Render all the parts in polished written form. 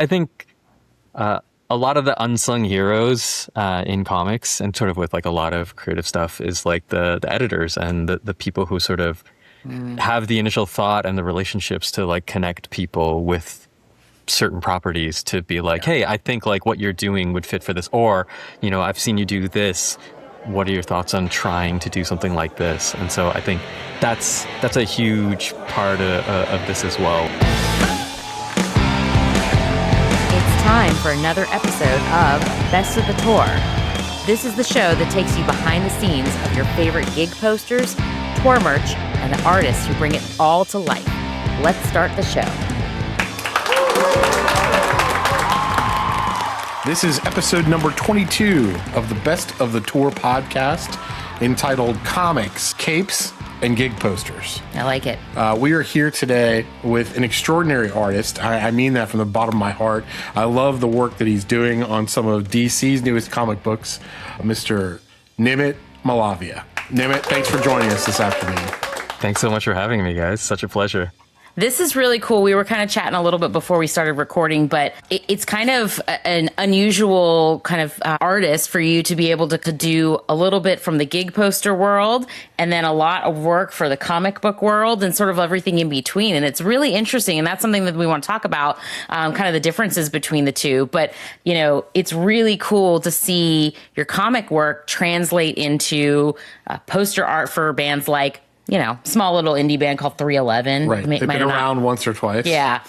I think a lot of the unsung heroes in comics and sort of with like a lot of creative stuff is like the editors and the people who sort of have the initial thought and the relationships to like connect people with certain properties to be like, hey, I think like what you're doing would fit for this, or, you know, I've seen you do this. What are your thoughts on trying to do something like this? And so I think that's a huge part of this as well. It's time for another episode of Best of the Tour. This is the show that takes you behind the scenes of your favorite gig posters, tour merch, and the artists who bring it all to life. Let's start the show. This is episode number 22 of the Best of the Tour podcast, entitled Comics, Capes, and Gig Posters. I like it. We are here today with an extraordinary artist. I mean that from the bottom of my heart. I love the work that he's doing on some of DC's newest comic books, Mr. Nimit Malavia. Nimit, thanks for joining us this afternoon. Thanks so much for having me, guys. Such a pleasure. This is really cool. We were kind of chatting a little bit before we started recording, but it's kind of an unusual kind of artist for you to be able to do a little bit from the gig poster world and then a lot of work for the comic book world and sort of everything in between. And it's really interesting. And that's something that we want to talk about, kind of the differences between the two. But, you know, it's really cool to see your comic work translate into poster art for bands like, you know, small little indie band called 311. Right. They've been around once or twice. Yeah.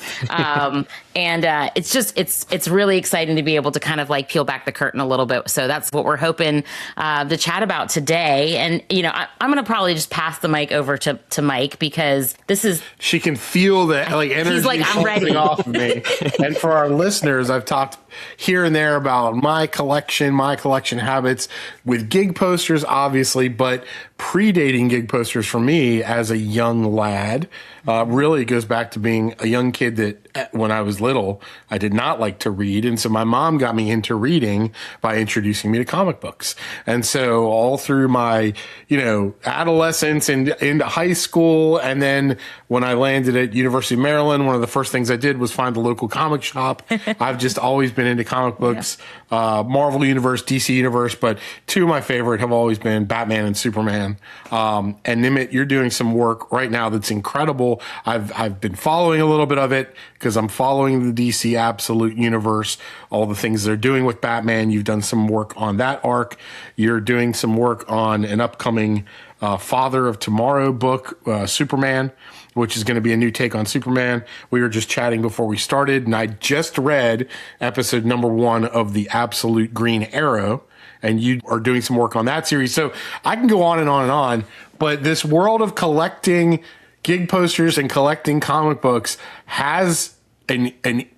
And it's just, it's really exciting to be able to kind of like peel back the curtain a little bit. So that's what we're hoping to chat about today. And, you know, I'm going to probably just pass the mic over to Mike because this is... She can feel that like energy. He's like, I'm ready. Off of me. And for our listeners, I've talked here and there about my collection habits with gig posters, obviously, but predating gig posters for me as a young lad really goes back to being a young kid that when I was little, I did not like to read. And so my mom got me into reading by introducing me to comic books. And so all through my, you know, adolescence and into high school. And then when I landed at University of Maryland, one of the first things I did was find the local comic shop. I've just always been into comic books, Marvel Universe, DC Universe, but two of my favorite have always been Batman and Superman. And Nimit, you're doing some work right now that's incredible. I've been following a little bit of it because I'm following the DC Absolute Universe, all the things they're doing with Batman. You've done some work on that arc. You're doing some work on an upcoming Father of Tomorrow book, Superman, which is going to be a new take on Superman. We were just chatting before we started, and I just read episode number 1 of the Absolute Green Arrow, and you are doing some work on that series. So I can go on and on and on, but this world of collecting gig posters and collecting comic books has an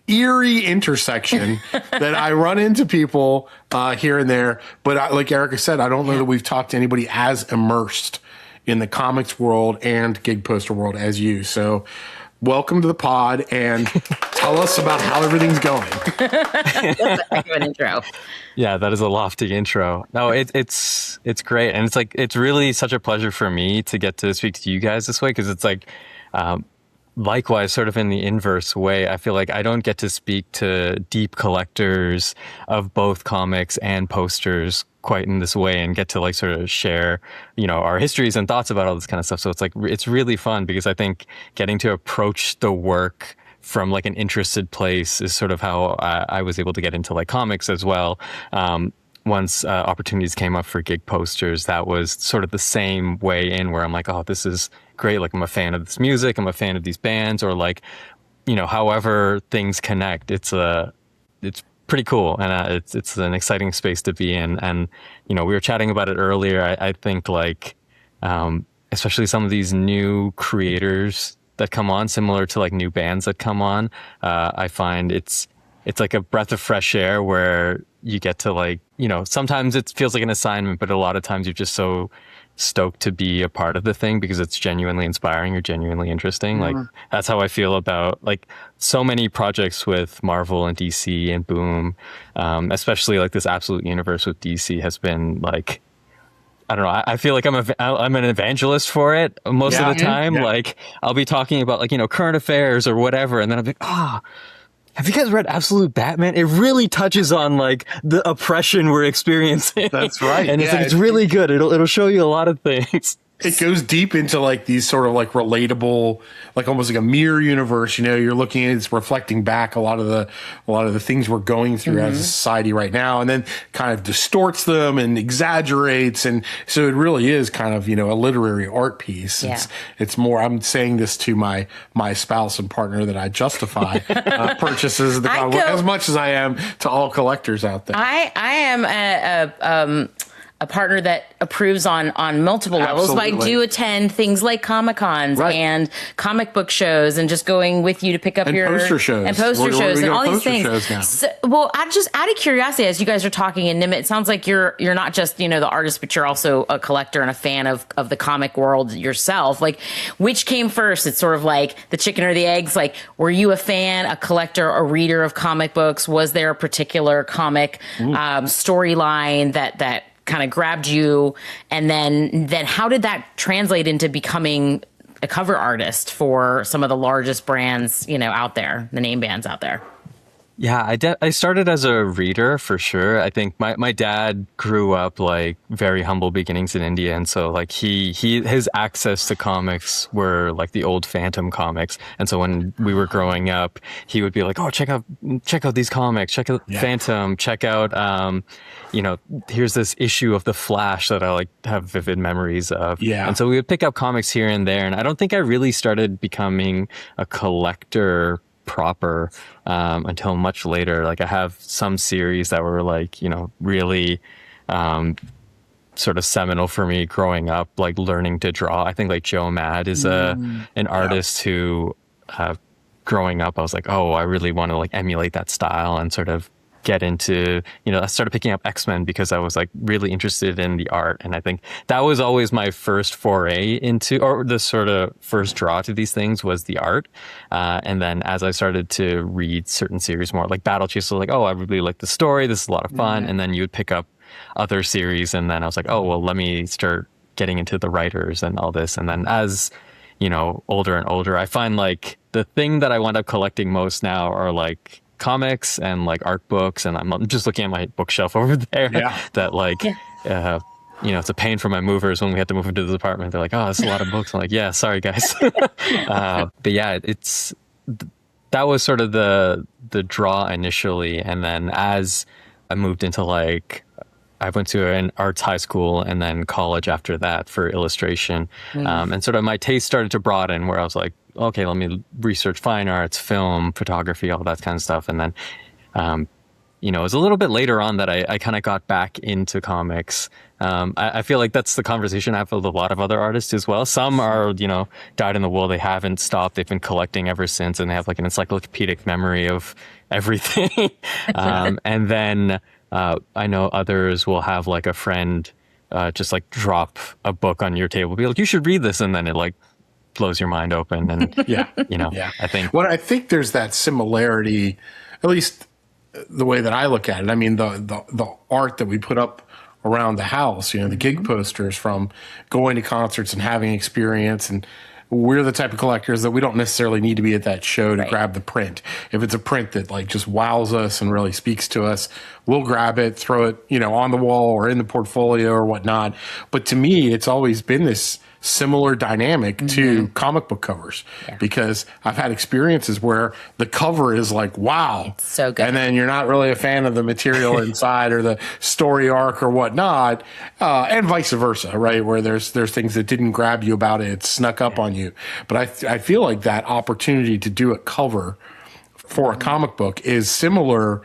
eerie intersection that I run into people here and there. But like Erica said, I don't know that we've talked to anybody as immersed in the comics world and gig poster world as you. So welcome to the pod and tell us about how everything's going. That's a heck of an intro. Yeah, that is a lofty intro. No, it's great. And it's like, it's really such a pleasure for me to get to speak to you guys this way. Because it's like, likewise, sort of in the inverse way, I feel like I don't get to speak to deep collectors of both comics and posters quite in this way and get to like sort of share, you know, our histories and thoughts about all this kind of stuff. So it's like, it's really fun because I think getting to approach the work from like an interested place is sort of how I was able to get into like comics as well. Once opportunities came up for gig posters, that was sort of the same way in where I'm like, oh, this is great. Like I'm a fan of this music. I'm a fan of these bands, or like, you know, however things connect, it's pretty cool. And it's an exciting space to be in. And, you know, we were chatting about it earlier. I think like, especially some of these new creators that come on, similar to like new bands that come on, I find it's like a breath of fresh air where you get to like, you know, sometimes it feels like an assignment, but a lot of times you're just so stoked to be a part of the thing because it's genuinely inspiring or genuinely interesting. Like that's how I feel about like so many projects with Marvel and DC and Boom, especially like this Absolute Universe with DC has been like, I don't know. I feel like I'm an evangelist for it most of the time. Yeah. Like I'll be talking about like, you know, current affairs or whatever. And then I'll be like, Have you guys read Absolute Batman? It really touches on like the oppression we're experiencing. That's right. And it's Yeah, like, it's really good. It'll show you a lot of things. it goes deep into like these sort of like relatable, like almost like a mirror universe. You know, you're looking at it's reflecting back a lot of the things we're going through as a society right now, and then kind of distorts them and exaggerates, and so it really is kind of, you know, a literary art piece. Yeah. It's more. I'm saying this to my spouse and partner that I justify purchases of the comic book as much as I am to all collectors out there. I am a partner that approves on multiple levels. But I Absolutely. do attend things like Comic Cons Right. and comic book shows, and just going with you to pick up And your poster shows. and poster We're shows and doing all these poster things. shows now. So, well, I just out of curiosity, as you guys are talking, and Nimit, it sounds like you're not just, you know, the artist, but you're also a collector and a fan of the comic world yourself. Like, which came first? It's sort of like the chicken or the eggs. Like, were you a fan, a collector, a reader of comic books? Was there a particular comic storyline that kind of grabbed you, and then how did that translate into becoming a cover artist for some of the largest brands, you know, out there, the name bands out there? Yeah, I started as a reader for sure. I think my dad grew up like very humble beginnings in India, and so like his access to comics were like the old Phantom comics. And so when we were growing up, he would be like, "Oh, check out these comics, check out Phantom, check out you know, here's this issue of The Flash that I like have vivid memories of." Yeah. And so we would pick up comics here and there, and I don't think I really started becoming a collector proper until much later. Like I have some series that were like, you know, really sort of seminal for me growing up, like learning to draw. I think like Joe Mad is an artist who growing up I was like, oh, I really want to like emulate that style and sort of get into, you know, I started picking up X-Men because I was like really interested in the art. And I think that was always my first foray into, or the sort of first draw to these things was the art. And then as I started to read certain series more, like Battle Chase, I was like, oh, I really like the story. This is a lot of fun. And then you would pick up other series. And then I was like, oh, well, let me start getting into the writers and all this. And then as, you know, older and older, I find like the thing that I wind up collecting most now are like comics and like art books, and I'm just looking at my bookshelf over there that like you know, it's a pain for my movers when we have to move into the apartment. They're like, oh, that's a lot of books. I'm like, yeah, sorry guys. But yeah, that was sort of the draw initially, and then as I moved into like, I went to an arts high school and then college after that for illustration. And sort of my taste started to broaden where I was like, okay, let me research fine arts, film, photography, all that kind of stuff. And then, you know, it was a little bit later on that I kind of got back into comics. I feel like that's the conversation I have with a lot of other artists as well. Some are, you know, dyed in the wool. They haven't stopped. They've been collecting ever since, and they have like an encyclopedic memory of everything. And then I know others will have like a friend just like drop a book on your table, be like, you should read this. And then it like blows your mind open. And, you know, I think. Well, I think there's that similarity, at least the way that I look at it. I mean, the art that we put up around the house, you know, the gig posters from going to concerts and having experience, and we're the type of collectors that we don't necessarily need to be at that show to grab the print. If it's a print that like just wows us and really speaks to us, we'll grab it, throw it, you know, on the wall or in the portfolio or whatnot. But to me, it's always been this similar dynamic to comic book covers, because I've had experiences where the cover is like, wow, it's so good, and then you're not really a fan of the material inside or the story arc or whatnot, and vice versa, right? Where there's things that didn't grab you about it, it snuck up on you. But I feel like that opportunity to do a cover for a comic book is similar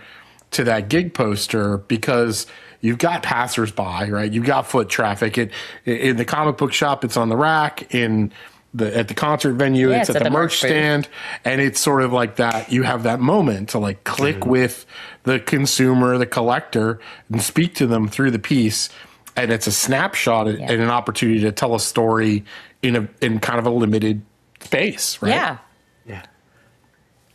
to that gig poster, because you've got passersby, right? You've got foot traffic. In the comic book shop, it's on the rack. At the concert venue, it's at the merch stand. And it's sort of like that. You have that moment to like click with the consumer, the collector, and speak to them through the piece. And it's a snapshot and an opportunity to tell a story in kind of a limited space, right? Yeah.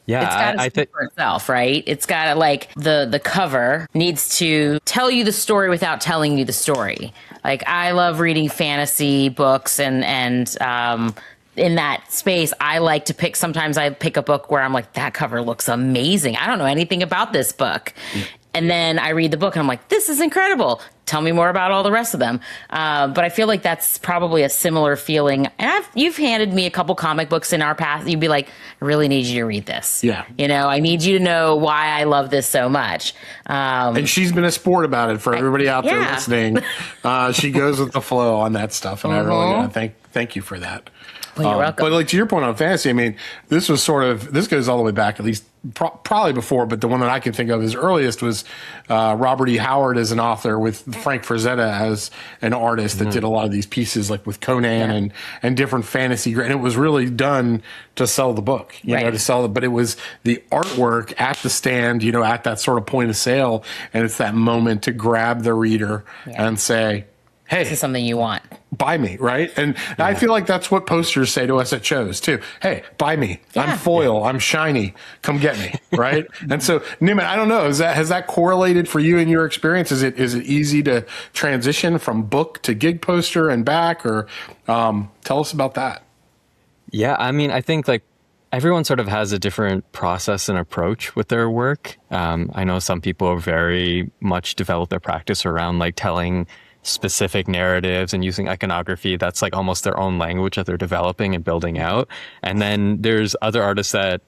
Yeah, it's got to speak for itself, right? It's got to, like, the cover needs to tell you the story without telling you the story. Like, I love reading fantasy books and in that space, I like to sometimes I pick a book where I'm like, that cover looks amazing. I don't know anything about this book. And then I read the book and I'm like, this is incredible. Tell me more about all the rest of them. But I feel like that's probably a similar feeling. And you've handed me a couple comic books in our past. You'd be like, I really need you to read this. Yeah. I need you to know why I love this so much. And she's been a sport about it for everybody out there listening. She goes with the flow on that stuff. And I really want to thank you for that. Well, you're welcome. But like to your point on fantasy, I mean, this goes all the way back, at least probably before, but the one that I can think of as earliest was Robert E. Howard as an author with Frank Frazetta as an artist that did a lot of these pieces, like with Conan and different fantasy. And it was really done to sell the book, you know, to sell it. But it was the artwork at the stand, you know, at that sort of point of sale. And it's that moment to grab the reader and say, hey, this is something you want. Buy me, right? And I feel like that's what posters say to us at shows too. Hey, buy me. I'm foil. I'm shiny. Come get me, right? And so, Nimit, I don't know. Has that correlated for you in your experience? Is it easy to transition from book to gig poster and back? Or tell us about that. Yeah, I mean, I think like everyone sort of has a different process and approach with their work. I know some people very much develop their practice around like telling specific narratives and using iconography that's like almost their own language that they're developing and building out. And then there's other artists that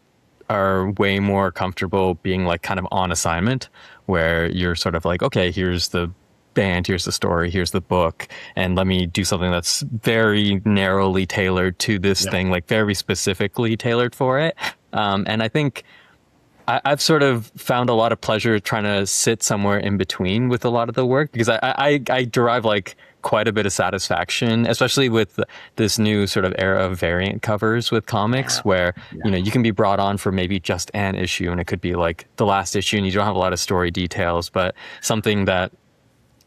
are way more comfortable being like kind of on assignment, where you're sort of like, okay, here's the band, here's the story, here's the book, and let me do something that's very narrowly tailored to this thing, like very specifically tailored for it. And I think I've sort of found a lot of pleasure trying to sit somewhere in between with a lot of the work, because I derive like quite a bit of satisfaction, especially with this new sort of era of variant covers with comics, where, you know, you can be brought on for maybe just an issue and it could be like the last issue and you don't have a lot of story details, but something that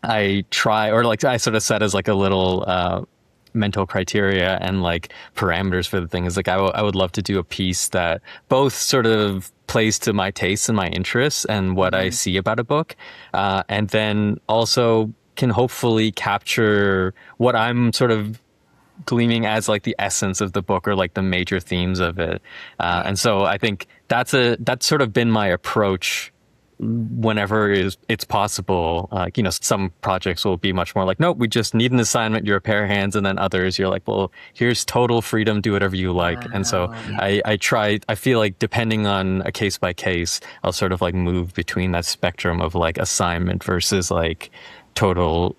I try, or like I sort of set as like a little mental criteria and like parameters for the thing is like I would love to do a piece that both sort of plays to my tastes and my interests and what I see about a book, and then also can hopefully capture what I'm sort of gleaming as like the essence of the book or like the major themes of it. And so I think that's sort of been my approach whenever it's possible. You know, some projects will be much more like, nope, we just need an assignment, you're a pair of hands. And then others, you're like, well, here's total freedom, do whatever you like. And so I feel like depending on a case by case, I'll sort of like move between that spectrum of like assignment versus like total,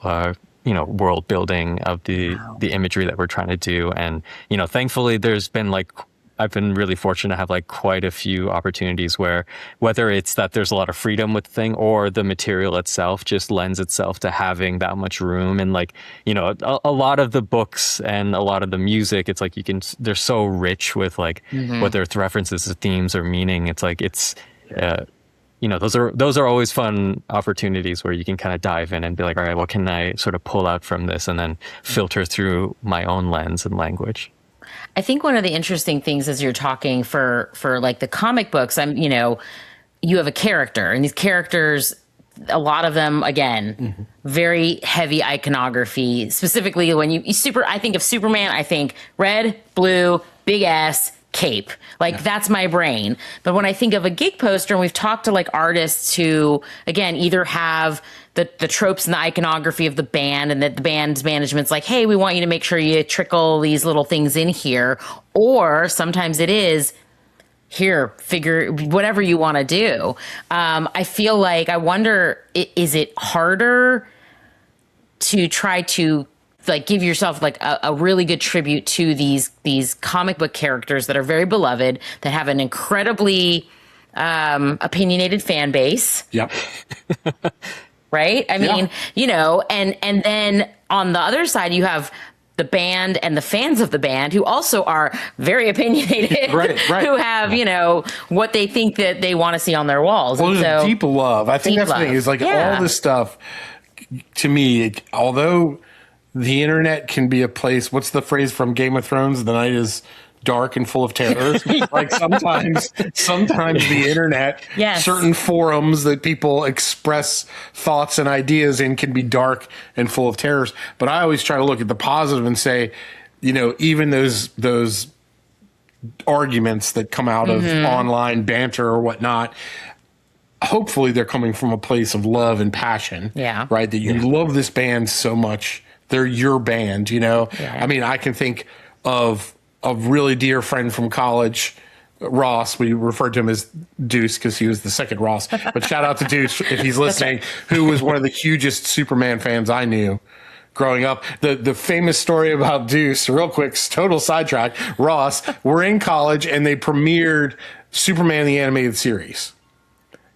you know, world building of the imagery that we're trying to do. And, you know, thankfully there's been like, I've been really fortunate to have like quite a few opportunities where whether it's that there's a lot of freedom with the thing or the material itself just lends itself to having that much room. And like, you know, a lot of the books and a lot of the music, it's like they're so rich with like whether it's references to themes or meaning. It's like you know, those are always fun opportunities where you can kind of dive in and be like, all right, what can I sort of pull out from this and then filter through my own lens and language. I think one of the interesting things as you're talking for like the comic books, you know, you have a character, and these characters, a lot of them, again, very heavy iconography. Specifically, when I think of Superman, I think red, blue, big S, cape. Like that's my brain. But when I think of a gig poster, and we've talked to like artists who, again, either have the tropes and the iconography of the band, and that the band's management's like, hey, we want you to make sure you trickle these little things in here. Or sometimes it is, here, figure whatever you want to do. I feel like, I wonder, is it harder to try to like give yourself like a really good tribute to these comic book characters that are very beloved, that have an incredibly opinionated fan base? Yep. Right? I mean, you know, and then on the other side, you have the band and the fans of the band who also are very opinionated, right. Who have, you know, what they think that they want to see on their walls. Well, there's deep love. I think that's the thing, is like all this stuff, to me, although the internet can be a place, what's the phrase from Game of Thrones? The night is dark and full of terrors. Like sometimes the internet, certain forums that people express thoughts and ideas in can be dark and full of terrors. But I always try to look at the positive and say, even those arguments that come out of online banter or whatnot, hopefully they're coming from a place of love and passion. Yeah. Right. That you love this band so much. They're your band, Yeah. I mean, I can think of a really dear friend from college, Ross. We referred to him as Deuce because he was the second Ross. But shout out to Deuce if he's listening, who was one of the hugest Superman fans I knew growing up. The famous story about Deuce, real quick, total sidetrack. Ross, we're in college and they premiered Superman the Animated Series.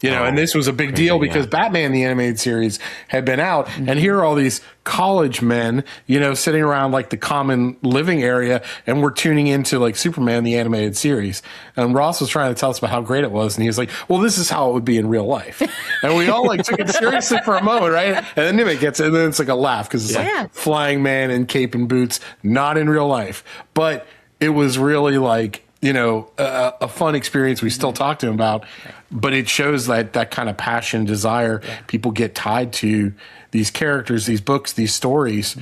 And this was a big deal because Batman the Animated Series had been out, and here are all these college men, sitting around like the common living area, and we're tuning into like Superman the Animated Series. And Ross was trying to tell us about how great it was, and he was like, "Well, this is how it would be in real life." And we all like took it seriously for a moment, right? And then Nimit gets it, and then it's like a laugh because it's like flying man in cape and boots, not in real life, but it was really like a fun experience we still talk to him about, but it shows that kind of passion, desire. People get tied to these characters, these books, these stories,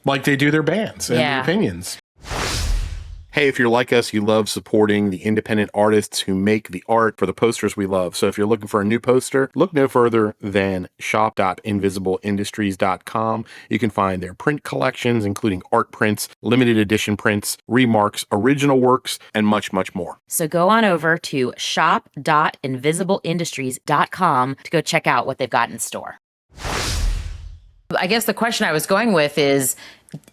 like they do their bands and their opinions. Hey, if you're like us, you love supporting the independent artists who make the art for the posters we love. So if you're looking for a new poster, look no further than shop.invisibleindustries.com. You can find their print collections, including art prints, limited edition prints, remarks, original works, and much, much more. So go on over to shop.invisibleindustries.com to go check out what they've got in store. I guess the question I was going with is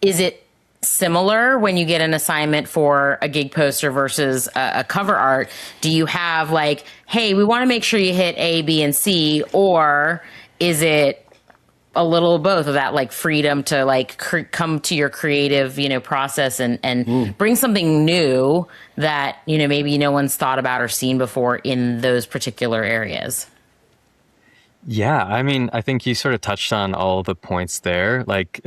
it similar when you get an assignment for a gig poster versus a cover art? Do you have like, hey, we want to make sure you hit A, B, and C, or is it a little of both of that, like freedom to like come to your creative, process and bring something new that, maybe no one's thought about or seen before in those particular areas? Yeah, I mean, I think you sort of touched on all the points there. Like,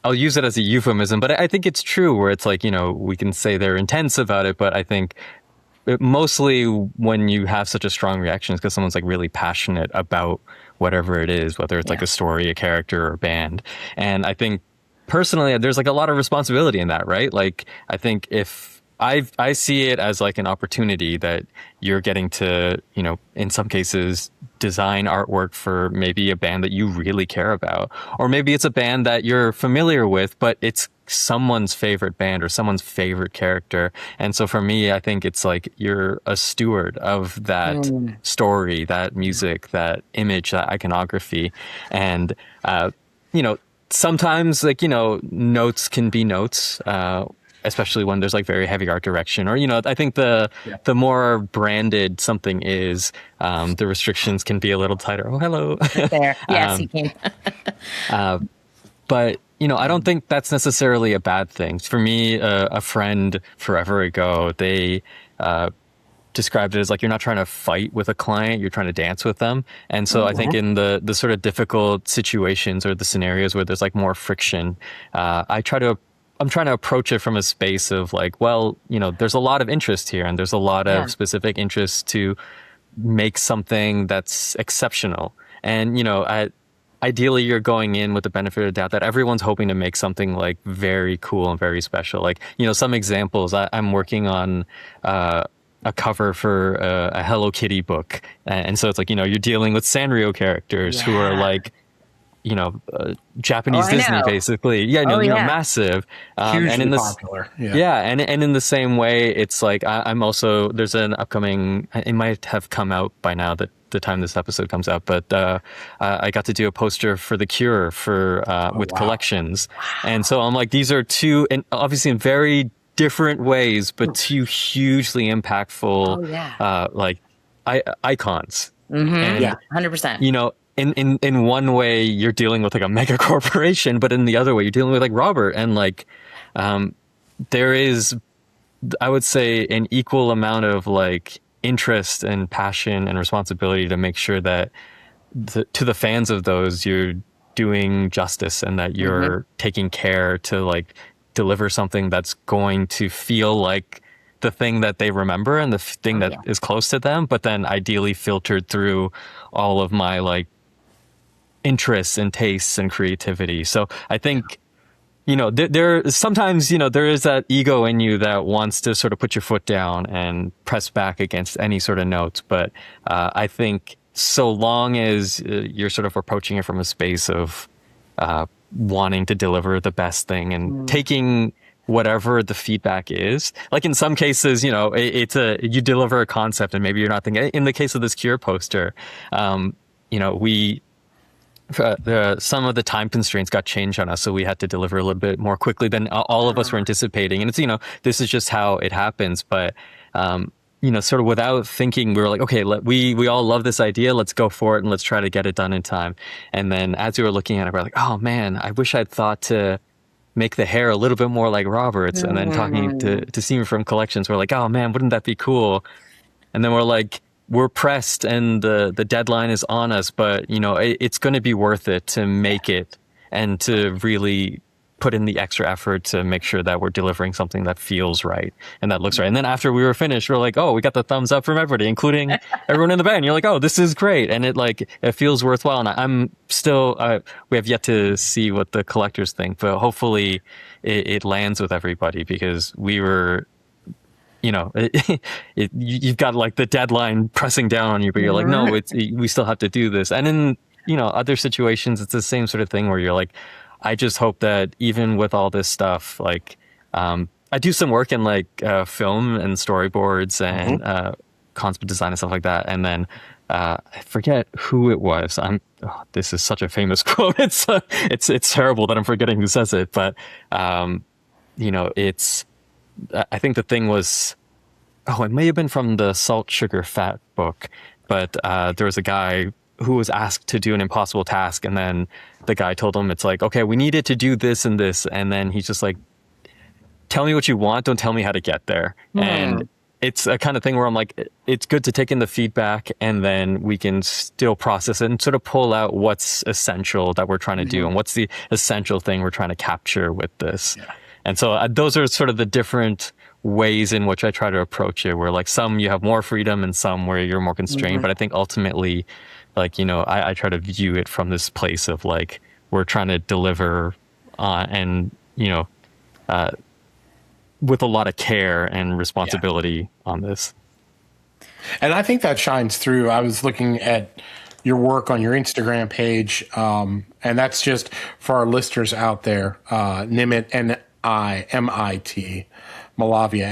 I'll use it as a euphemism, but I think it's true where it's like, we can say they're intense about it, but I think mostly when you have such a strong reaction is because someone's like really passionate about whatever it is, whether it's like a story, a character, or a band. And I think personally, there's like a lot of responsibility in that, right? Like, I think if I see it as like an opportunity that you're getting to, in some cases, design artwork for maybe a band that you really care about, or maybe it's a band that you're familiar with, but it's someone's favorite band or someone's favorite character. And so for me, I think it's like you're a steward of that story, that music, that image, that iconography. And, sometimes like, notes can be notes, especially when there's like very heavy art direction, or I think the more branded something is, the restrictions can be a little tighter. Oh, hello. There, yes, he came. But I don't think that's necessarily a bad thing. For me, a friend forever ago, they described it as like you're not trying to fight with a client, you're trying to dance with them. And so I think in the sort of difficult situations or the scenarios where there's like more friction, I'm trying to approach it from a space of like, well, there's a lot of interest here and there's a lot of specific interest to make something that's exceptional. And, ideally you're going in with the benefit of the doubt that everyone's hoping to make something like very cool and very special. Like, some examples, I'm working on, a cover for a Hello Kitty book. And so it's like, you're dealing with Sanrio characters who are like, Japanese Disney, basically. Massive. Hugely and in this, popular. And in the same way, it's like I'm also, there's an upcoming, it might have come out by now that the time this episode comes out, but I got to do a poster for The Cure with collections. And so I'm like, these are two, and obviously in very different ways, but two hugely impactful icons. And, 100%. In one way you're dealing with like a mega corporation, but in the other way you're dealing with like Robert, and like there is, I would say, an equal amount of like interest and passion and responsibility to make sure that to the fans of those you're doing justice and that you're taking care to like deliver something that's going to feel like the thing that they remember and the thing that is close to them, but then ideally filtered through all of my like interests and tastes and creativity. So I think there sometimes, there is that ego in you that wants to sort of put your foot down and press back against any sort of notes. But I think so long as you're sort of approaching it from a space of wanting to deliver the best thing and taking whatever the feedback is. Like in some cases, you deliver a concept and maybe you're not thinking. In the case of this Cure poster, we some of the time constraints got changed on us, so we had to deliver a little bit more quickly than all of us were anticipating. And it's this is just how it happens. But sort of without thinking, we were like, okay, we all love this idea. Let's go for it and let's try to get it done in time. And then as we were looking at it, we're like, oh man, I wish I'd thought to make the hair a little bit more like Robert's. And then talking to Steven from Collections, we're like, oh man, wouldn't that be cool? And then we're like, we're pressed and the deadline is on us, but it's going to be worth it to make it and to really put in the extra effort to make sure that we're delivering something that feels right and that looks right. And then after we were finished, we're like, oh, we got the thumbs up from everybody, including everyone in the band. You're like, oh, this is great. And it feels worthwhile. And I'm still, we have yet to see what the collectors think, but hopefully it lands with everybody, because we were, you've got like the deadline pressing down on you, but you're like, no, we still have to do this. And in, other situations, it's the same sort of thing where you're like, I just hope that even with all this stuff, like, I do some work in like film and storyboards and concept design and stuff like that. And then I forget who it was. This is such a famous quote. It's terrible that I'm forgetting who says it, but it's, I think the thing was, it may have been from the Salt, Sugar, Fat book, but there was a guy who was asked to do an impossible task, and then the guy told him, it's like, okay, we needed to do this and this, and then he's just like, tell me what you want, don't tell me how to get there. And it's a kind of thing where I'm like, it's good to take in the feedback, and then we can still process it and sort of pull out what's essential that we're trying to do and what's the essential thing we're trying to capture with this. And so those are sort of the different ways in which I try to approach it, where like some you have more freedom and some where you're more constrained. But I think ultimately, like, I try to view it from this place of like, we're trying to deliver and, with a lot of care and responsibility on this. And I think that shines through. I was looking at your work on your Instagram page, and that's just for our listeners out there. Nimit, Nimit Malavia,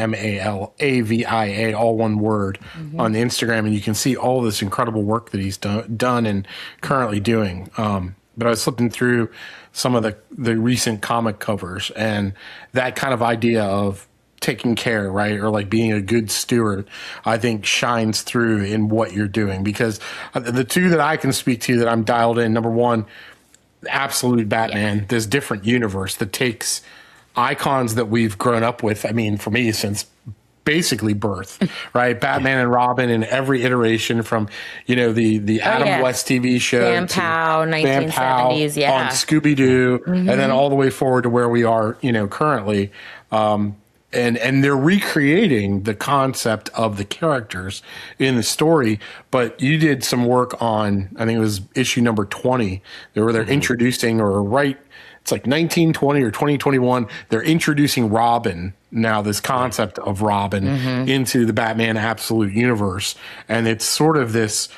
Malavia, all one word, on the Instagram, and you can see all this incredible work that he's done and currently doing. But I was flipping through some of the recent comic covers, and that kind of idea of taking care, right, or like being a good steward, I think shines through in what you're doing. Because the two that I can speak to that I'm dialed in, number one, absolute Batman, this different universe that takes icons that we've grown up with. I mean, for me, since basically birth, right? Batman and Robin in every iteration, from, the Adam West TV show, Van Pow, 1970s, on Scooby-Doo, and then all the way forward to where we are, currently. And they're recreating the concept of the characters in the story. But you did some work on, I think it was issue number 20, where they're introducing, it's like 1920 or 2021, they're introducing Robin, now this concept of Robin, into the Batman Absolute universe. And it's sort of this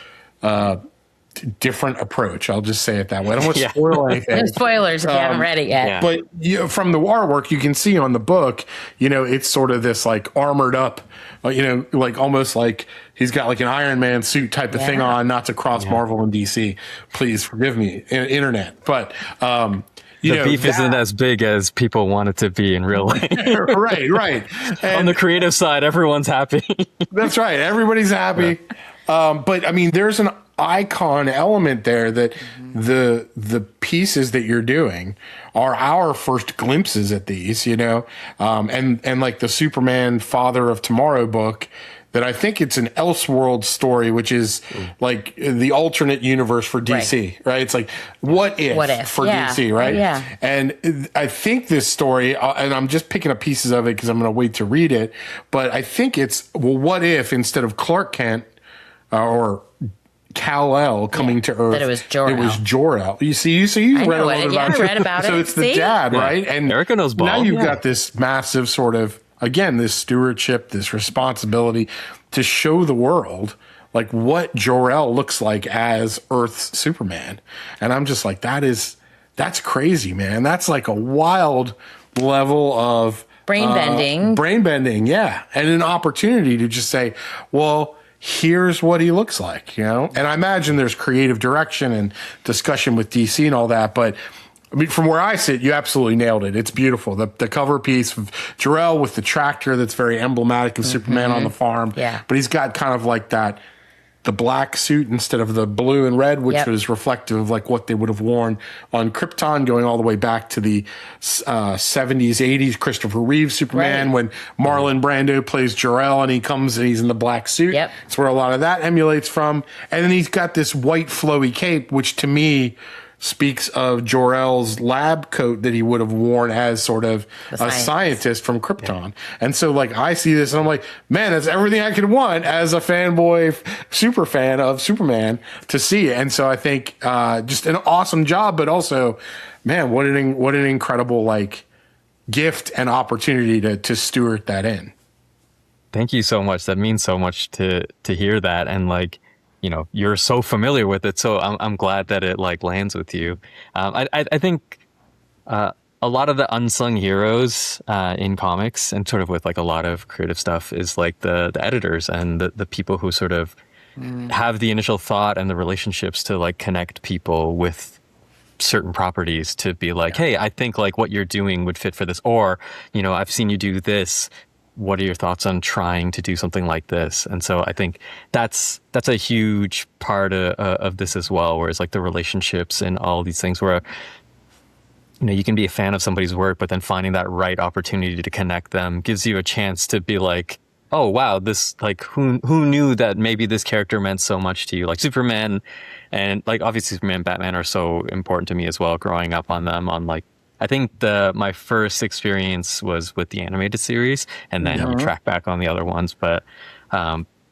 different approach. I'll just say it that way. I don't want to spoil anything. No spoilers if you haven't read it yet. Yeah. But from the artwork, you can see on the book, it's sort of this like armored up, like almost like he's got like an Iron Man suit type of thing on, not to cross Marvel and DC. Please forgive me, internet. But, the beef isn't as big as people want it to be in real life. right. And on the creative side, everyone's happy. That's right. Everybody's happy. But I mean, there's an icon element there that the pieces that you're doing are our first glimpses at these, and like the Superman Father of Tomorrow book, that I think it's an Elseworld story, which is like the alternate universe for DC, right? It's like, what if for DC, right? And I think this story, and I'm just picking up pieces of it because I'm going to wait to read it, but I think it's, well, what if instead of Clark Kent, or Kal-El coming to Earth. That it was Jor-El. It was Jor-El. You see, so you I read a know little it. bit Yeah, about I read about so it. it's the See? dad, right? And Erica knows ball. now you've Yeah. got this massive sort of, again, this stewardship, this responsibility to show the world like what Jor-El looks like as Earth's Superman. And I'm just like, that's crazy, man. That's like a wild level of Brain bending. brain bending, yeah. And an opportunity to just say, well, here's what he looks like, you know? And I imagine there's creative direction and discussion with DC and all that, but I mean, from where I sit, you absolutely nailed it. It's beautiful. The cover piece of Jor-El with the tractor that's very emblematic of Superman on the farm. Yeah. But he's got kind of like the black suit instead of the blue and red, which was reflective of like what they would have worn on Krypton, going all the way back to the 70s, 80s Christopher Reeve Superman, Right. when Marlon Brando plays Jor-El and he comes and he's in the black suit. Yep. It's where a lot of that emulates from. And then he's got this white flowy cape, which to me speaks of Jor-El's lab coat that he would have worn as sort of a scientist from Krypton. And so like I see this and I'm like, man, that's everything I could want as a fanboy, super fan of Superman to see it. And so I think just an awesome job, but also, man, what an incredible like gift and opportunity to steward that in. Thank you so much. That means so much to hear that. And like, you know, you're so familiar with it. So I'm glad that it like lands with you. I think a lot of the unsung heroes in comics and sort of with like a lot of creative stuff is like the editors and the people who sort of have the initial thought and the relationships to like connect people with certain properties to be like, hey, I think like what you're doing would fit for this. Or, you know, I've seen you do this. What are your thoughts on trying to do something like this? And so I think that's a huge part of this as well, where it's like the relationships and all these things where, you know, you can be a fan of somebody's work, but then finding that right opportunity to connect them gives you a chance to be like, oh, wow, this like who knew that maybe this character meant so much to you? Like Superman and like obviously Superman and Batman are so important to me as well, growing up on them on like, I think my first experience was with the animated series, and then you track back on the other ones. But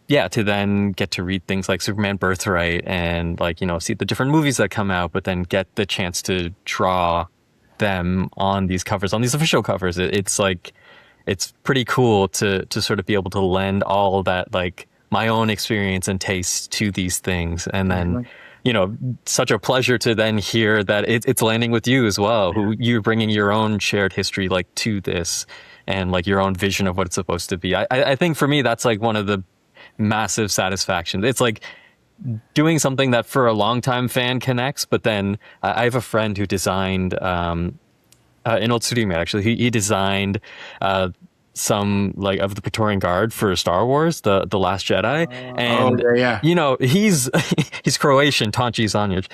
yeah, to then get to read things like Superman Birthright and like, you know, see the different movies that come out, but then get the chance to draw them on these covers, on these official covers. It's like, it's pretty cool to sort of be able to lend all that like my own experience and taste to these things, and then. You know, such a pleasure to then hear that it's landing with you as well, who you're bringing your own shared history like to this and like your own vision of what it's supposed to be. I think for me, that's like one of the massive satisfactions. It's like doing something that for a longtime fan connects, but then I have a friend who designed, an old studio mate actually, he designed, some like of the Praetorian Guard for Star Wars, the Last Jedi, and you know he's Croatian, Tonci Zanjic,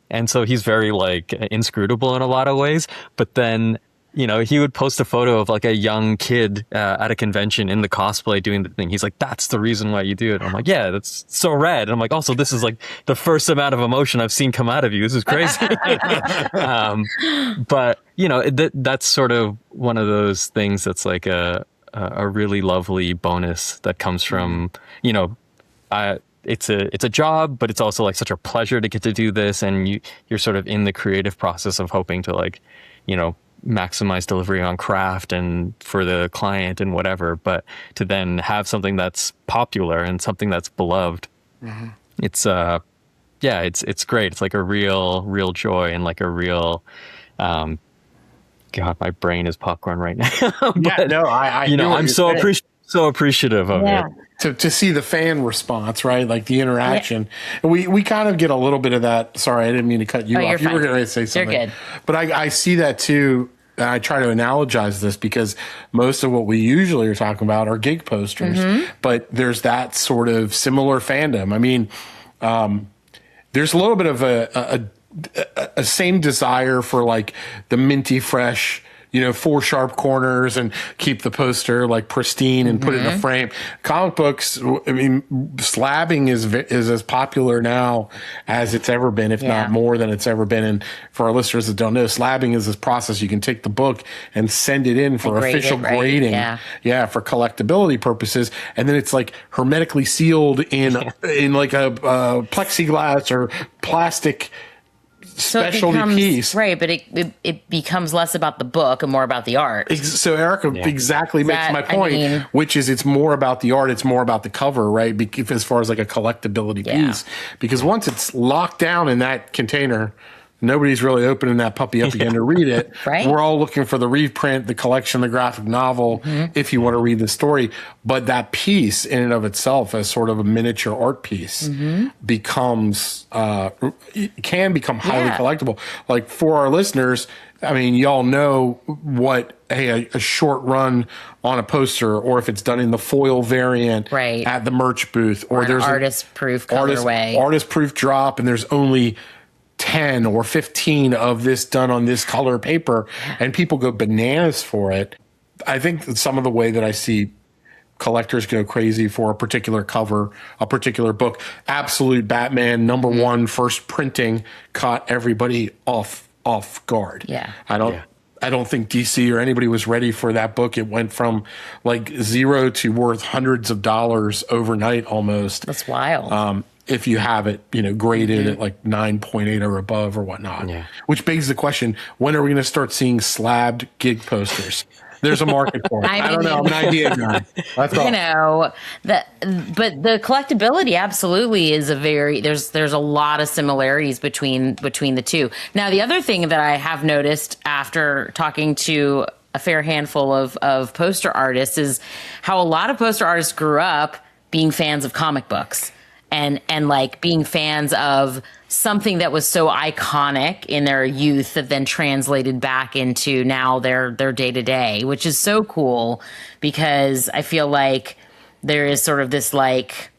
and so he's very like inscrutable in a lot of ways. But then you know he would post a photo of like a young kid at a convention in the cosplay doing the thing. He's like, "That's the reason why you do it." I'm like, "Yeah, that's so rad." And I'm like, "Also, this is like the first amount of emotion I've seen come out of you. This is crazy." But you know that's sort of one of those things that's like a really lovely bonus that comes from, you know, it's a job, but it's also like such a pleasure to get to do this, and you're sort of in the creative process of hoping to like, you know, maximize delivery on craft and for the client and whatever, but to then have something that's popular and something that's beloved, it's it's great. It's like a real joy and like a real God, my brain is popcorn right now. But, I you know, I'm so appreciative of it. To see the fan response, right? Like the interaction. And we kind of get a little bit of that. Sorry, I didn't mean to cut you off. You were going to say something. You're good. But I see that too. And I try to analogize this because most of what we usually are talking about are gig posters, but there's that sort of similar fandom. I mean, there's a little bit of a same desire for like the minty fresh four sharp corners and keep the poster like pristine and put it in a frame. Comic books, I mean, slabbing is as popular now as it's ever been, if not more than it's ever been. And for our listeners that don't know, slabbing is this process. You can take the book and send it in for official grading. Yeah, for collectability purposes. And then it's like hermetically sealed in like a plexiglass or plastic specialty piece. Right, but it becomes less about the book and more about the art. So Erica exactly makes my point, which is it's more about the art, it's more about the cover, right? As far as like a collectability piece. Because once it's locked down in that container, nobody's really opening that puppy up again to read it. Right. We're all looking for the reprint, the collection, the graphic novel, if you want to read the story. But that piece in and of itself as sort of a miniature art piece becomes, can become highly collectible. Like for our listeners, I mean, y'all know what a short run on a poster, or if it's done in the foil variant at the merch booth, or there's artist proof colorway, artist proof drop, and there's only 10 or 15 of this done on this color paper, and people go bananas for it. I think that some of the way that I see collectors go crazy for a particular cover, a particular book, Absolute Batman #1 first printing caught everybody off guard. I don't think DC or anybody was ready for that book. It went from like zero to worth hundreds of dollars overnight almost. That's wild. If you have it, graded at like 9.8 or above or whatnot. Which begs the question, when are we going to start seeing slabbed gig posters? There's a market for it. I don't know. I'm an idea guy. That's all. But the collectability absolutely is there's a lot of similarities between the two. Now, the other thing that I have noticed after talking to a fair handful of poster artists is how a lot of poster artists grew up being fans of comic books. And like being fans of something that was so iconic in their youth that then translated back into now their day to day, which is so cool because I feel like there is sort of this like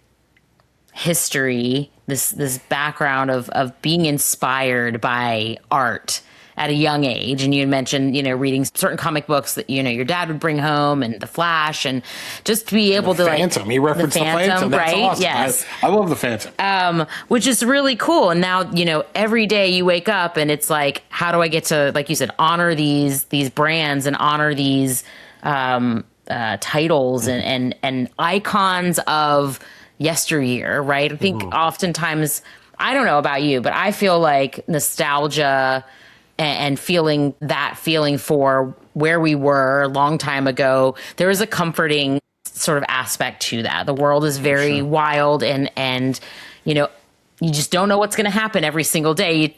history, this background of being inspired by art at a young age. And you had mentioned, reading certain comic books that, your dad would bring home, and The Flash, and just to be able to Phantom. He referenced the Phantom. That's right? Awesome. Yes. I love the Phantom. Which is really cool. And now, every day you wake up and it's like, how do I get to, like you said, honor these brands and honor these titles and icons of yesteryear, right? I think oftentimes, I don't know about you, but I feel like nostalgia and feeling for where we were a long time ago, there is a comforting sort of aspect to that. The world is very wild and you just don't know what's going to happen every single day.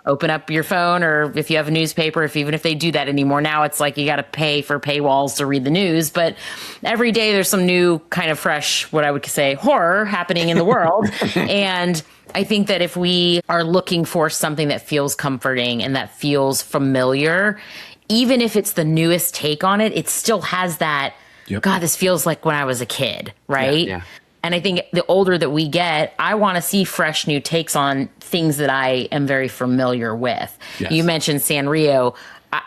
Open up your phone, or if you have a newspaper, even if they do that anymore now, it's like you got to pay for paywalls to read the news. But every day there's some new kind of fresh, what I would say, horror happening in the world. And I think that if we are looking for something that feels comforting and that feels familiar, even if it's the newest take on it, it still has that, God, this feels like when I was a kid, right? Yeah. And I think the older that we get, I want to see fresh new takes on things that I am very familiar with. Yes. You mentioned Sanrio.